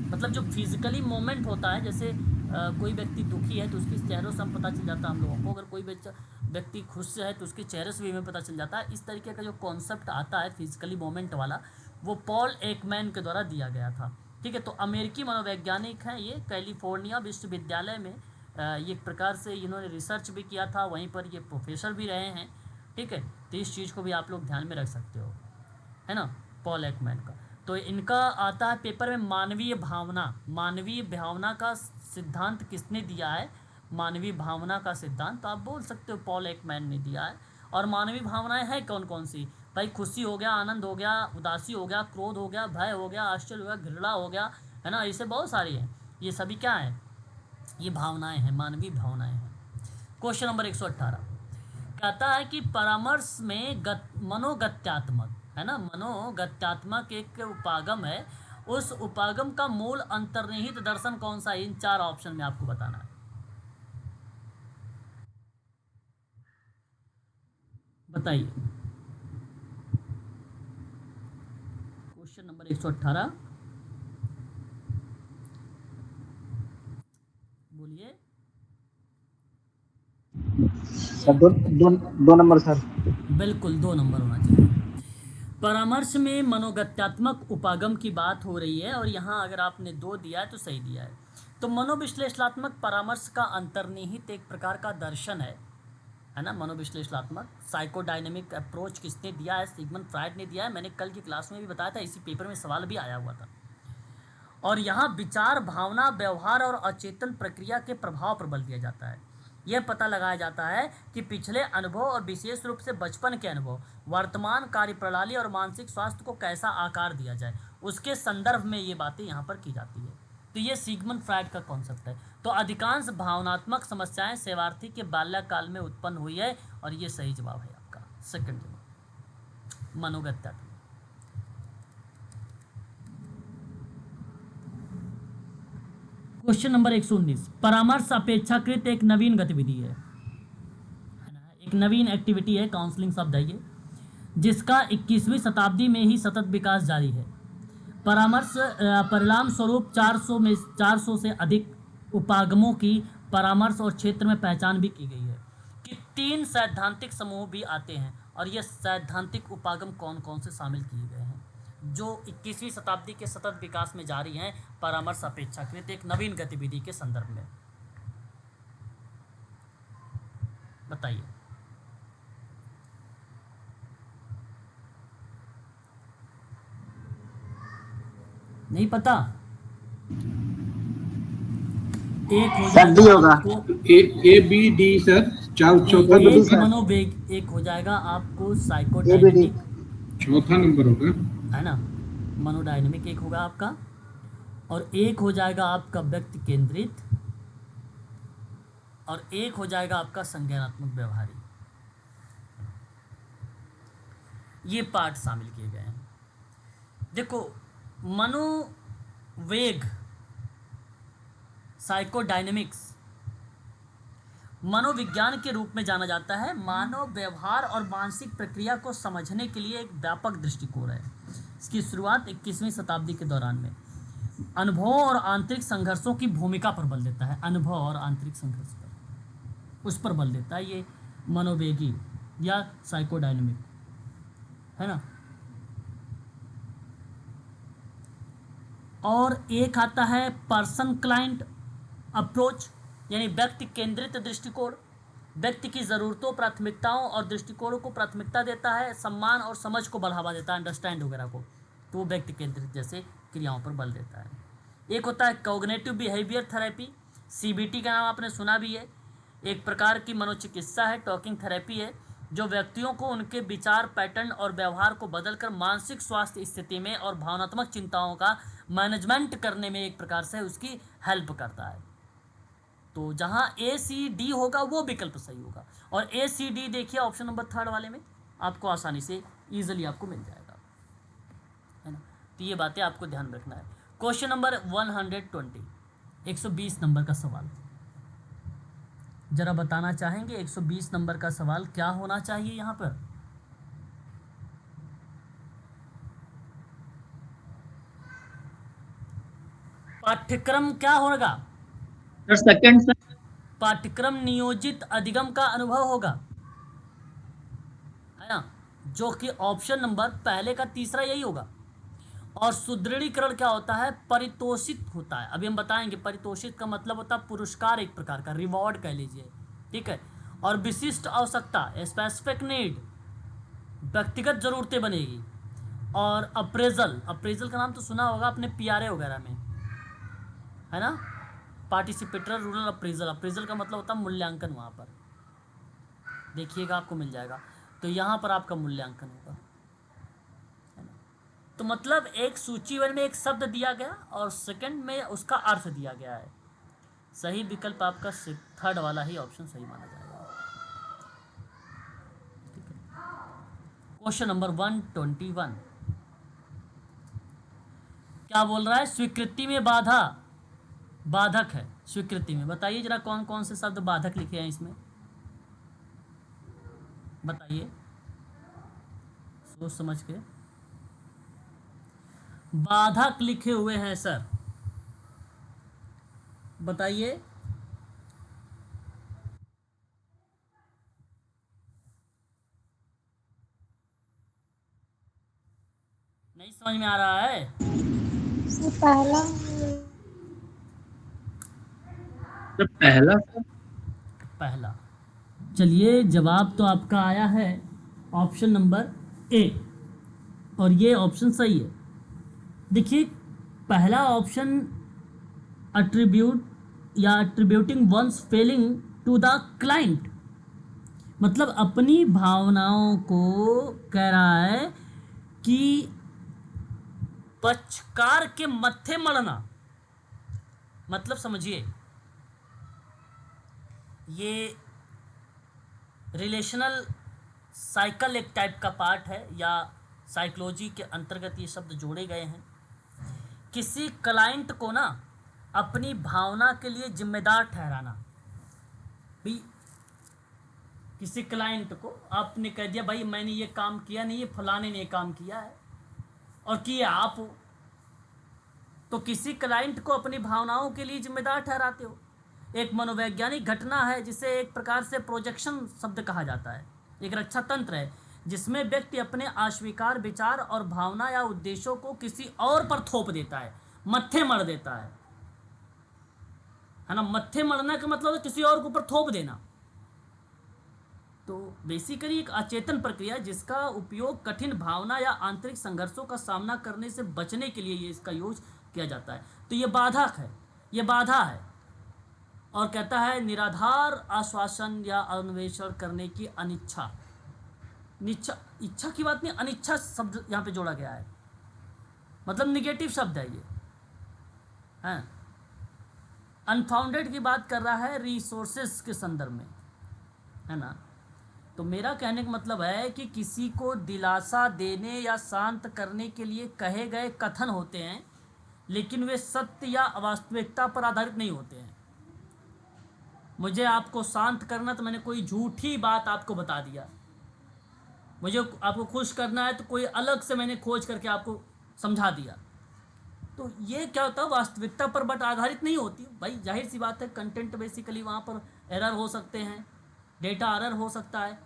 मतलब जो फिजिकली मूवमेंट होता है, जैसे कोई व्यक्ति दुखी है तो उसके चेहरों से हम पता चल जाता है हम लोगों को, अगर कोई व्यक्ति खुश है तो उसके चेहरे से भी हमें पता चल जाता है। इस तरीके का जो कॉन्सेप्ट आता है फिजिकली मूवमेंट वाला, वो पॉल एकमैन के द्वारा दिया गया था। ठीक है, तो अमेरिकी मनोवैज्ञानिक हैं ये, कैलिफोर्निया विश्वविद्यालय में ये एक प्रकार से इन्होंने रिसर्च भी किया था, वहीं पर ये प्रोफेसर भी रहे हैं। ठीक है, तो इस चीज़ को भी आप लोग ध्यान में रख सकते हो, है ना, पॉल एकमैन का। तो इनका आता है पेपर में मानवीय भावना। मानवीय भावना का सिद्धांत किसने दिया है? मानवीय भावना का सिद्धांत तो आप बोल सकते हो पॉल एकमैन ने दिया है। और मानवीय भावनाएं हैं कौन कौन सी भाई? खुशी हो गया, आनंद हो गया, उदासी हो गया, क्रोध हो गया, भय हो गया, आश्चर्य हो गया, घृणा हो गया, है ना। ऐसे बहुत सारी हैं, ये सभी क्या हैं? ये भावनाएं हैं, मानवीय भावनाएं हैं। क्वेश्चन नंबर 118 कहता है कि परामर्श में मनोगत्यात्मक, है ना, मनोगत्यात्मक एक उपागम है, उस उपागम का मूल अंतर्निहित दर्शन कौन सा है? इन 4 ऑप्शन में आपको बताना है, बताइए। क्वेश्चन नंबर 118 बोलिए। सर दो नंबर सर। बिल्कुल 2 नंबर होना चाहिए। परामर्श में मनोगत्यात्मक उपागम की बात हो रही है और यहाँ अगर आपने 2 दिया है तो सही दिया है। तो मनोविश्लेषणात्मक परामर्श का अंतर्निहित एक प्रकार का दर्शन है ना। मनोविश्लेषणात्मक साइकोडायनेमिक अप्रोच किसने दिया है? सिगमंड फ्रायड ने दिया है। मैंने कल की क्लास में भी बताया था, इसी पेपर में सवाल भी आया हुआ था। और यहाँ विचार, भावना, व्यवहार और अचेतन प्रक्रिया के प्रभाव पर बल दिया जाता है। यह पता लगाया जाता है कि पिछले अनुभव और विशेष रूप से बचपन के अनुभव वर्तमान कार्यप्रणाली और मानसिक स्वास्थ्य को कैसा आकार दिया जाए, उसके संदर्भ में ये बातें यहाँ पर की जाती है। तो ये सिगमंड फ्रायड का कॉन्सेप्ट है। तो अधिकांश भावनात्मक समस्याएं शैवार्थी के बाल्यकाल में उत्पन्न हुई है और ये सही जवाब है आपका, सेकंड जवाब, मनोगत्यात्मक। क्वेश्चन नंबर 119 परामर्श अपेक्षाकृत एक नवीन गतिविधि है ना, एक नवीन एक्टिविटी है, काउंसलिंग शब्द है ये, जिसका 21वीं शताब्दी में ही सतत विकास जारी है। परामर्श परिणाम स्वरूप 400 से अधिक उपागमों की परामर्श और क्षेत्र में पहचान भी की गई है कि 3 सैद्धांतिक समूह भी आते हैं। और ये सैद्धांतिक उपागम कौन कौन से शामिल किए गए हैं जो 21वीं शताब्दी के सतत विकास में जारी हैं परामर्श अपेक्षाकृत एक नवीन गतिविधि के संदर्भ में, बताइए। नहीं पता? एक हो सर, डी जाएगा होगा। आपको ए बी डी सर, चार चौथा ABD एक सर। मनोवेग, एक हो जाएगा आपको ABD। साइकोडायनेमिक, चौथा नंबर होगा। है ना, मनोडायनेमिक एक होगा आपका, और एक हो जाएगा आपका व्यक्ति केंद्रित, और एक हो जाएगा आपका संज्ञानात्मक व्यवहारी। ये पार्ट शामिल किए गए हैं। देखो, मनोवेग, साइकोडायनेमिक्स मनोविज्ञान के रूप में जाना जाता है। मानव व्यवहार और मानसिक प्रक्रिया को समझने के लिए एक व्यापक दृष्टिकोण है। इसकी शुरुआत 21वीं शताब्दी के दौरान में अनुभवों और आंतरिक संघर्षों की भूमिका पर बल देता है। अनुभव और आंतरिक संघर्ष पर, उस पर बल देता है ये मनोवेगी या साइकोडायनेमिक, है ना। और एक आता है पर्सन क्लाइंट अप्रोच, यानी व्यक्ति केंद्रित दृष्टिकोण। व्यक्ति की ज़रूरतों, प्राथमिकताओं और दृष्टिकोणों को प्राथमिकता देता है, सम्मान और समझ को बढ़ावा देता है, अंडरस्टैंड वगैरह को, तो वो व्यक्ति केंद्रित जैसे क्रियाओं पर बल देता है। एक होता है कॉग्निटिव बिहेवियर थेरेपी, CBT का नाम आपने सुना भी है। एक प्रकार की मनोचिकित्सा है, टॉकिंग थेरेपी है, जो व्यक्तियों को उनके विचार पैटर्न और व्यवहार को बदलकर मानसिक स्वास्थ्य स्थिति में और भावनात्मक चिंताओं का मैनेजमेंट करने में एक प्रकार से उसकी हेल्प करता है। तो जहाँ ACD होगा वो विकल्प सही होगा, और ACD देखिए ऑप्शन नंबर 3 वाले में आपको आसानी से ईजिली आपको मिल जाएगा, है ना। तो ये बातें आपको ध्यान में रखना है। क्वेश्चन नंबर 120, 120 नंबर का सवाल जरा बताना चाहेंगे। 120 नंबर का सवाल क्या होना चाहिए यहाँ पर? पाठ्यक्रम क्या होगा? Sir second sir. पाठ्यक्रम नियोजित अधिगम का अनुभव होगा, है ना, जो कि ऑप्शन नंबर पहले का तीसरा यही होगा। और सुदृढ़ीकरण क्या होता है? परितोषित होता है। अभी हम बताएंगे परितोषित का मतलब होता है पुरस्कार, एक प्रकार का रिवॉर्ड कह लीजिए, ठीक है। और विशिष्ट आवश्यकता, स्पेसिफिक नीड, व्यक्तिगत जरूरतें बनेगी। और अप्रेजल, अप्रेजल का नाम तो सुना होगा अपने PRA वगैरह में, है ना, पार्टिसिपेटर रूरल अप्रेजल। अप्रेजल का मतलब होता है मूल्यांकन, वहाँ पर देखिएगा आपको मिल जाएगा। तो यहाँ पर आपका मूल्यांकन होगा, है ना। तो मतलब एक सूचीबद्ध में एक शब्द दिया गया और सेकंड में उसका अर्थ दिया गया है। सही विकल्प आपका 3rd वाला ही ऑप्शन सही माना जाएगा। क्वेश्चन नंबर 121 क्या बोल रहा है? स्वीकृति में बाधा, बाधक है स्वीकृति में। बताइए जरा कौन कौन से शब्द बाधक लिखे हैं इसमें, बताइए सोच समझ के। बाधक लिखे हुए हैं सर, बताइए। नहीं समझ में आ रहा है? सर पहला सर पहला सर। पहला। चलिए जवाब तो आपका आया है ऑप्शन नंबर A, और ये ऑप्शन सही है। देखिए पहला ऑप्शन अट्रीब्यूट या attributing one's feeling to the client, मतलब अपनी भावनाओं को कह रहा है कि पक्षकार के मत्थे मढ़ना, मतलब समझिए ये रिलेशनल साइकिल एक टाइप का पार्ट है, या साइकोलॉजी के अंतर्गत ये शब्द जोड़े गए हैं। किसी क्लाइंट को ना अपनी भावना के लिए जिम्मेदार ठहराना। भाई किसी क्लाइंट को आपने कह दिया भाई मैंने ये काम किया नहीं, ये फलाने ने काम किया है और किया आप हो, तो किसी क्लाइंट को अपनी भावनाओं के लिए जिम्मेदार ठहराते हो। एक मनोवैज्ञानिक घटना है जिसे एक प्रकार से प्रोजेक्शन शब्द कहा जाता है। एक रक्षा तंत्र है जिसमें व्यक्ति अपने अस्वीकार विचार और भावना या उद्देश्यों को किसी और पर थोप देता है, मत्थे मढ़ देता है ना। मत्थे मढ़ना का मतलब है किसी और के ऊपर थोप देना। तो बेसिकली एक अचेतन प्रक्रिया जिसका उपयोग कठिन भावना या आंतरिक संघर्षों का सामना करने से बचने के लिए ये इसका यूज किया जाता है। तो ये बाधक है, ये बाधा है। और कहता है निराधार आश्वासन या अन्वेषण करने की अनिच्छा। निच्छा, इच्छा की बात नहीं, अनिच्छा शब्द यहाँ पे जोड़ा गया है, मतलब निगेटिव शब्द है ये, है। अनफाउंडेड की बात कर रहा है रिसोर्सेस के संदर्भ में, है ना। तो मेरा कहने का मतलब है कि किसी को दिलासा देने या शांत करने के लिए कहे गए कथन होते हैं, लेकिन वे सत्य या वास्तविकता पर आधारित नहीं होते हैं। मुझे आपको शांत करना तो मैंने कोई झूठी बात आपको बता दिया, मुझे आपको खुश करना है तो कोई अलग से मैंने खोज करके आपको समझा दिया। तो ये क्या होता है, वास्तविकता पर बट आधारित नहीं होती भाई। जाहिर सी बात है, कंटेंट बेसिकली वहाँ पर एरर हो सकते हैं, डेटा एरर हो सकता है।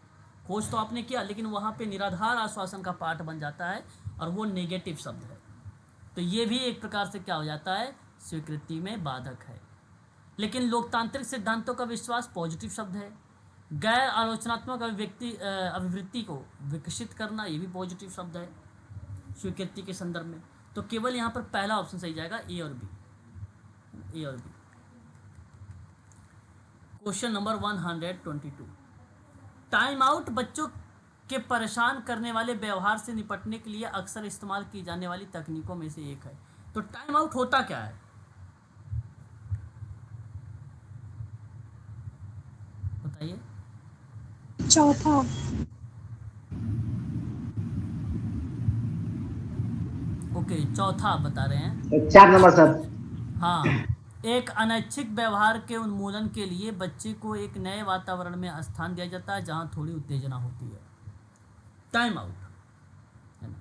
खोज तो आपने किया, लेकिन वहाँ पे निराधार आश्वासन का पार्ट बन जाता है और वो नेगेटिव शब्द है। तो ये भी एक प्रकार से क्या हो जाता है, स्वीकृति में बाधक है। लेकिन लोकतांत्रिक सिद्धांतों का विश्वास पॉजिटिव शब्द है। गैर आलोचनात्मक अभिवृत्ति को विकसित करना, ये भी पॉजिटिव शब्द है स्वीकृति के संदर्भ में। तो केवल यहाँ पर पहला ऑप्शन सही जाएगा, ए और बी, ए और B. Question number 122, time out बच्चों के परेशान करने वाले व्यवहार से निपटने के लिए अक्सर इस्तेमाल की जाने वाली तकनीकों में से एक है। तो टाइम आउट होता क्या है, बताइए। चौथा। ओके, चौथा आप बता रहे हैं। 4 नंबर सर। हाँ, एक अनैच्छिक व्यवहार के उन्मूलन के लिए बच्चे को एक नए वातावरण में स्थान दिया जाता है जहाँ थोड़ी उत्तेजना होती है। टाइम आउट, है ना।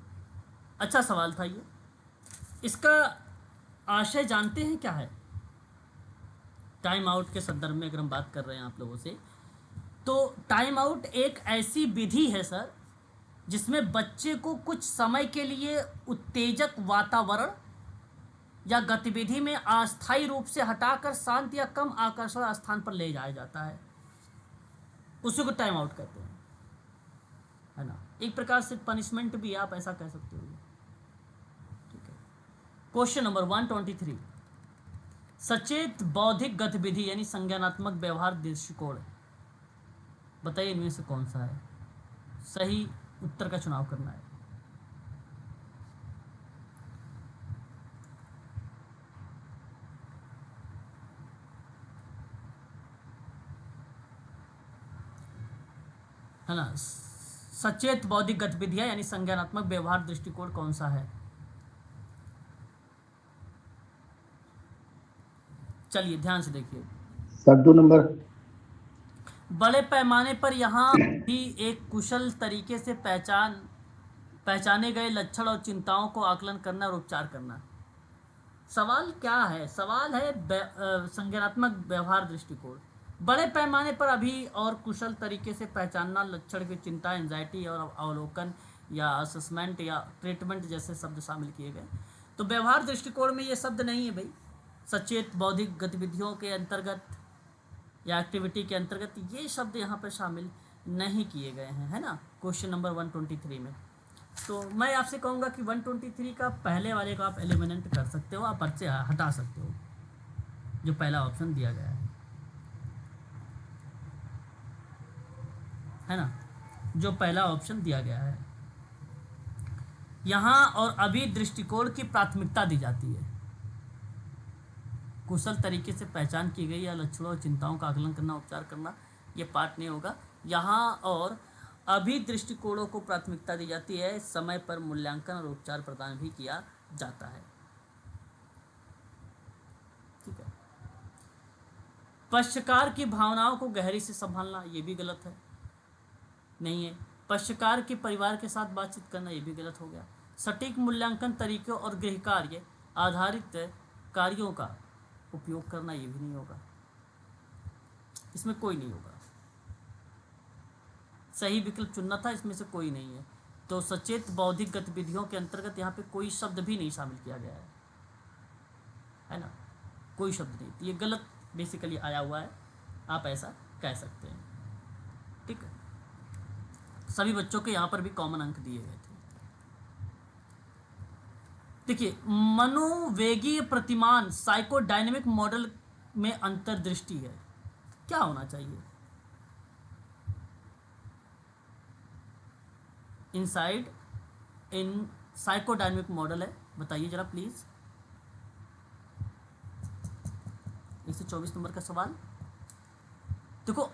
अच्छा सवाल था ये। इसका आशय जानते हैं क्या है? टाइम आउट के संदर्भ में अगर हम बात कर रहे हैं आप लोगों से, तो टाइम आउट एक ऐसी विधि है सर जिसमें बच्चे को कुछ समय के लिए उत्तेजक वातावरण या गतिविधि में अस्थायी रूप से हटाकर शांत या कम आकर्षण स्थान पर ले जाया जाता है, उसी को टाइम आउट कहते हैं, है ना। एक प्रकार से पनिशमेंट भी आप ऐसा कह सकते हो। ठीक है। क्वेश्चन नंबर 123, सचेत बौद्धिक गतिविधि यानी संज्ञानात्मक व्यवहार दृष्टिकोण, बताइए इनमें से कौन सा है? सही उत्तर का चुनाव करना है। है ना, सचेत बौद्धिक गतिविधियां यानी संज्ञानात्मक व्यवहार दृष्टिकोण कौन सा है? चलिए ध्यान से देखिए। Sir 2 number. बड़े पैमाने पर यहाँ भी एक कुशल तरीके से पहचाने गए लक्षण और चिंताओं को आकलन करना और उपचार करना। सवाल क्या है? सवाल है संज्ञानात्मक व्यवहार दृष्टिकोण। बड़े पैमाने पर अभी और कुशल तरीके से पहचानना, लक्षण की चिंता, एंजाइटी और अवलोकन या असेसमेंट या ट्रीटमेंट जैसे शब्द शामिल किए गए। तो व्यवहार दृष्टिकोण में ये शब्द नहीं है भाई। सचेत बौद्धिक गतिविधियों के अंतर्गत या एक्टिविटी के अंतर्गत ये शब्द यहाँ पर शामिल नहीं किए गए हैं, है ना, क्वेश्चन नंबर 123 में। तो मैं आपसे कहूँगा कि 123 का पहले वाले को आप एलिमिनेट कर सकते हो, आप पर्चे हटा सकते हो, जो पहला ऑप्शन दिया गया है ना, जो पहला ऑप्शन दिया गया है। यहाँ और अभी दृष्टिकोण की प्राथमिकता दी जाती है। कुशल तरीके से पहचान की गई या लक्षणों और चिंताओं का आकलन करना, उपचार करना, ये पार्ट नहीं होगा। यहाँ और अभी दृष्टिकोणों को प्राथमिकता दी जाती है, समय पर मूल्यांकन और उपचार प्रदान भी किया जाता है। ठीक है। पश्चकार की भावनाओं को गहरी से संभालना, ये भी गलत है, नहीं है। पश्चकार के परिवार के साथ बातचीत करना, ये भी गलत हो गया। सटीक मूल्यांकन तरीकों और गृह कार्य आधारित कार्यों का उपयोग करना, ये भी नहीं होगा, इसमें कोई नहीं होगा। सही विकल्प चुनना था, इसमें से कोई नहीं है। तो सचेत बौद्धिक गतिविधियों के अंतर्गत यहाँ पे कोई शब्द भी नहीं शामिल किया गया है ना, कोई शब्द नहीं। तो ये गलत बेसिकली आया हुआ है, आप ऐसा कह सकते हैं। ठीक है। सभी बच्चों के यहाँ पर भी कॉमन अंक दिए गए थे। देखिए, मनोवेगीय प्रतिमान साइकोडायनेमिक मॉडल में अंतर्दृष्टि है, क्या होना चाहिए? इनसाइड इन साइकोडायनेमिक मॉडल है, बताइए जरा प्लीज। 124 नंबर का सवाल। देखो,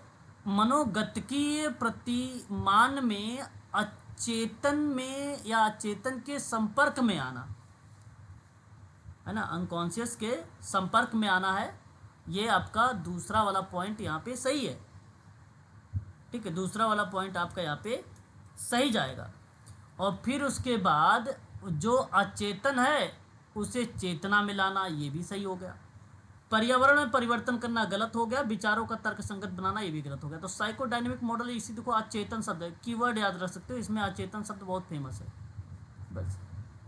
मनोगतिकीय प्रतिमान में अचेतन में या अचेतन के संपर्क में आना है ना, अनकॉन्शियस के संपर्क में आना है, ये आपका दूसरा वाला पॉइंट यहाँ पे सही है। ठीक है, दूसरा वाला पॉइंट आपका यहाँ पे सही जाएगा। और फिर उसके बाद जो अचेतन है उसे चेतना में लाना, ये भी सही हो गया। पर्यावरण में परिवर्तन करना गलत हो गया, विचारों का तर्क संगत बनाना ये भी गलत हो गया। तो साइकोडायनेमिक मॉडल, इसी देखो अचेतन शब्द है, कीवर्ड याद रख सकते हो, इसमें अचेतन शब्द बहुत फेमस है बस।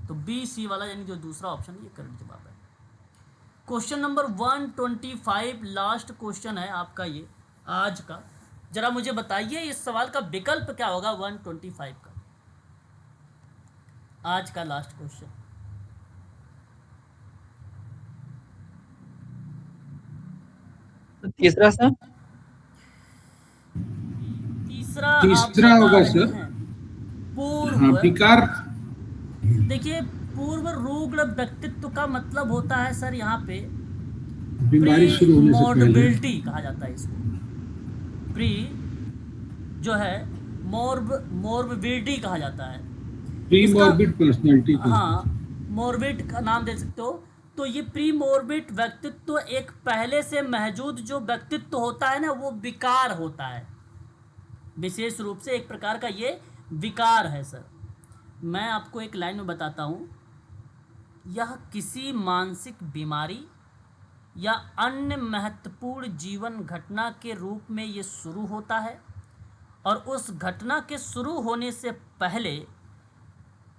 तो बी सी वाला यानी जो दूसरा ऑप्शन ये करेक्ट जवाब है। क्वेश्चन नंबर 125 लास्ट क्वेश्चन है आपका ये आज का। जरा मुझे बताइए इस सवाल का विकल्प क्या होगा 125 का, आज का लास्ट क्वेश्चन। तीसरा सर। तीसरा तीसरा आप होगा बता रहे सर। हैं हाँ, पूर्व। विकार। देखिए, पूर्व रुग्ण व्यक्तित्व का मतलब होता है सर यहाँ पे बीमारी शुरू होने से पहले। मोर्बिडिटी कहा जाता है इसको। प्री जो है मोर्बिडिटी कहा जाता है। प्री इसका- मॉर्बिड पर्सनैलिटी। हाँ, मोर्बिड का नाम दे सकते हो। तो ये प्री मोर्बिड व्यक्तित्व एक पहले से मौजूद जो व्यक्तित्व होता है ना, वो विकार होता है, विशेष रूप से एक प्रकार का ये विकार है सर। मैं आपको एक लाइन में बताता हूँ, यह किसी मानसिक बीमारी या अन्य महत्वपूर्ण जीवन घटना के रूप में ये शुरू होता है और उस घटना के शुरू होने से पहले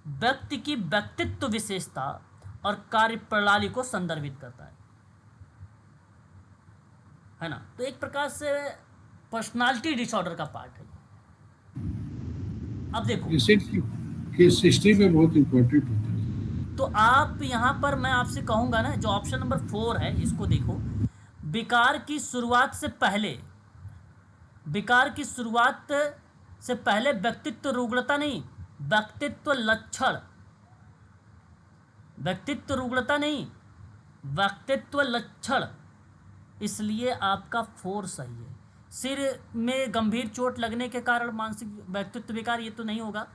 व्यक्ति की व्यक्तित्व विशेषता और कार्यप्रणाली को संदर्भित करता है ना। तो एक प्रकार से पर्सनालिटी डिसऑर्डर का पार्ट है। अब देखो, केस हिस्ट्री में बहुत इंपॉर्टेंट होता है। तो आप यहाँ पर मैं आपसे कहूँगा ना, जो ऑप्शन नंबर 4 है इसको देखो। विकार की शुरुआत से पहले, विकार की शुरुआत से पहले व्यक्तित्व रुग्णता नहीं, व्यक्तित्व लक्षण, व्यक्तित्व रुग्णता नहीं, व्यक्तित्व लक्षण, इसलिए आपका 4 सही है। सिर में गंभीर चोट लगने के कारण मानसिक व्यक्तित्व विकार, ये तो नहीं होगा।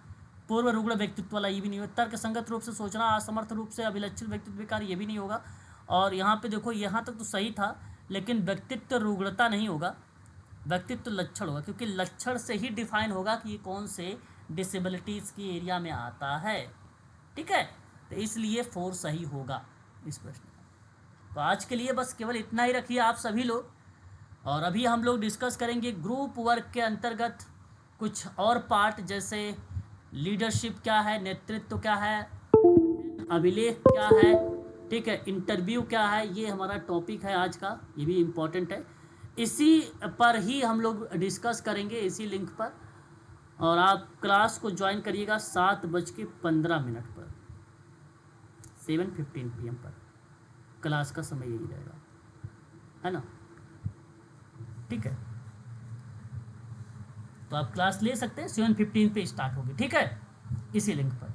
पूर्व रुग्ण व्यक्तित्व वाला ये भी नहीं होगा। तर्क संगत रूप से सोचना, असमर्थ रूप से अभिलक्षित व्यक्तित्व विकार, ये भी नहीं होगा। और यहाँ पे देखो, यहाँ तक तो सही था, लेकिन व्यक्तित्व रुग्णता नहीं होगा, व्यक्तित्व लक्षण होगा, क्योंकि लक्षण से ही डिफाइन होगा कि ये कौन से डिसेबिलिटीज़ की एरिया में आता है। ठीक है, तो इसलिए 4 सही होगा इस प्रश्न का। तो आज के लिए बस केवल इतना ही रखिए आप सभी लोग। और अभी हम लोग डिस्कस करेंगे ग्रुप वर्क के अंतर्गत कुछ और पार्ट, जैसे लीडरशिप क्या है, नेतृत्व क्या है, अभिलेख क्या है, ठीक है, इंटरव्यू क्या है, ये हमारा टॉपिक है आज का, ये भी इम्पोर्टेंट है। इसी पर ही हम लोग डिस्कस करेंगे, इसी लिंक पर। और आप क्लास को ज्वाइन करिएगा 7:15 पर, 7:15 PM पर क्लास का समय यही रहेगा, है ना। ठीक है, तो आप क्लास ले सकते हैं, 7:15 पे स्टार्ट होगी, ठीक है, इसी लिंक पर।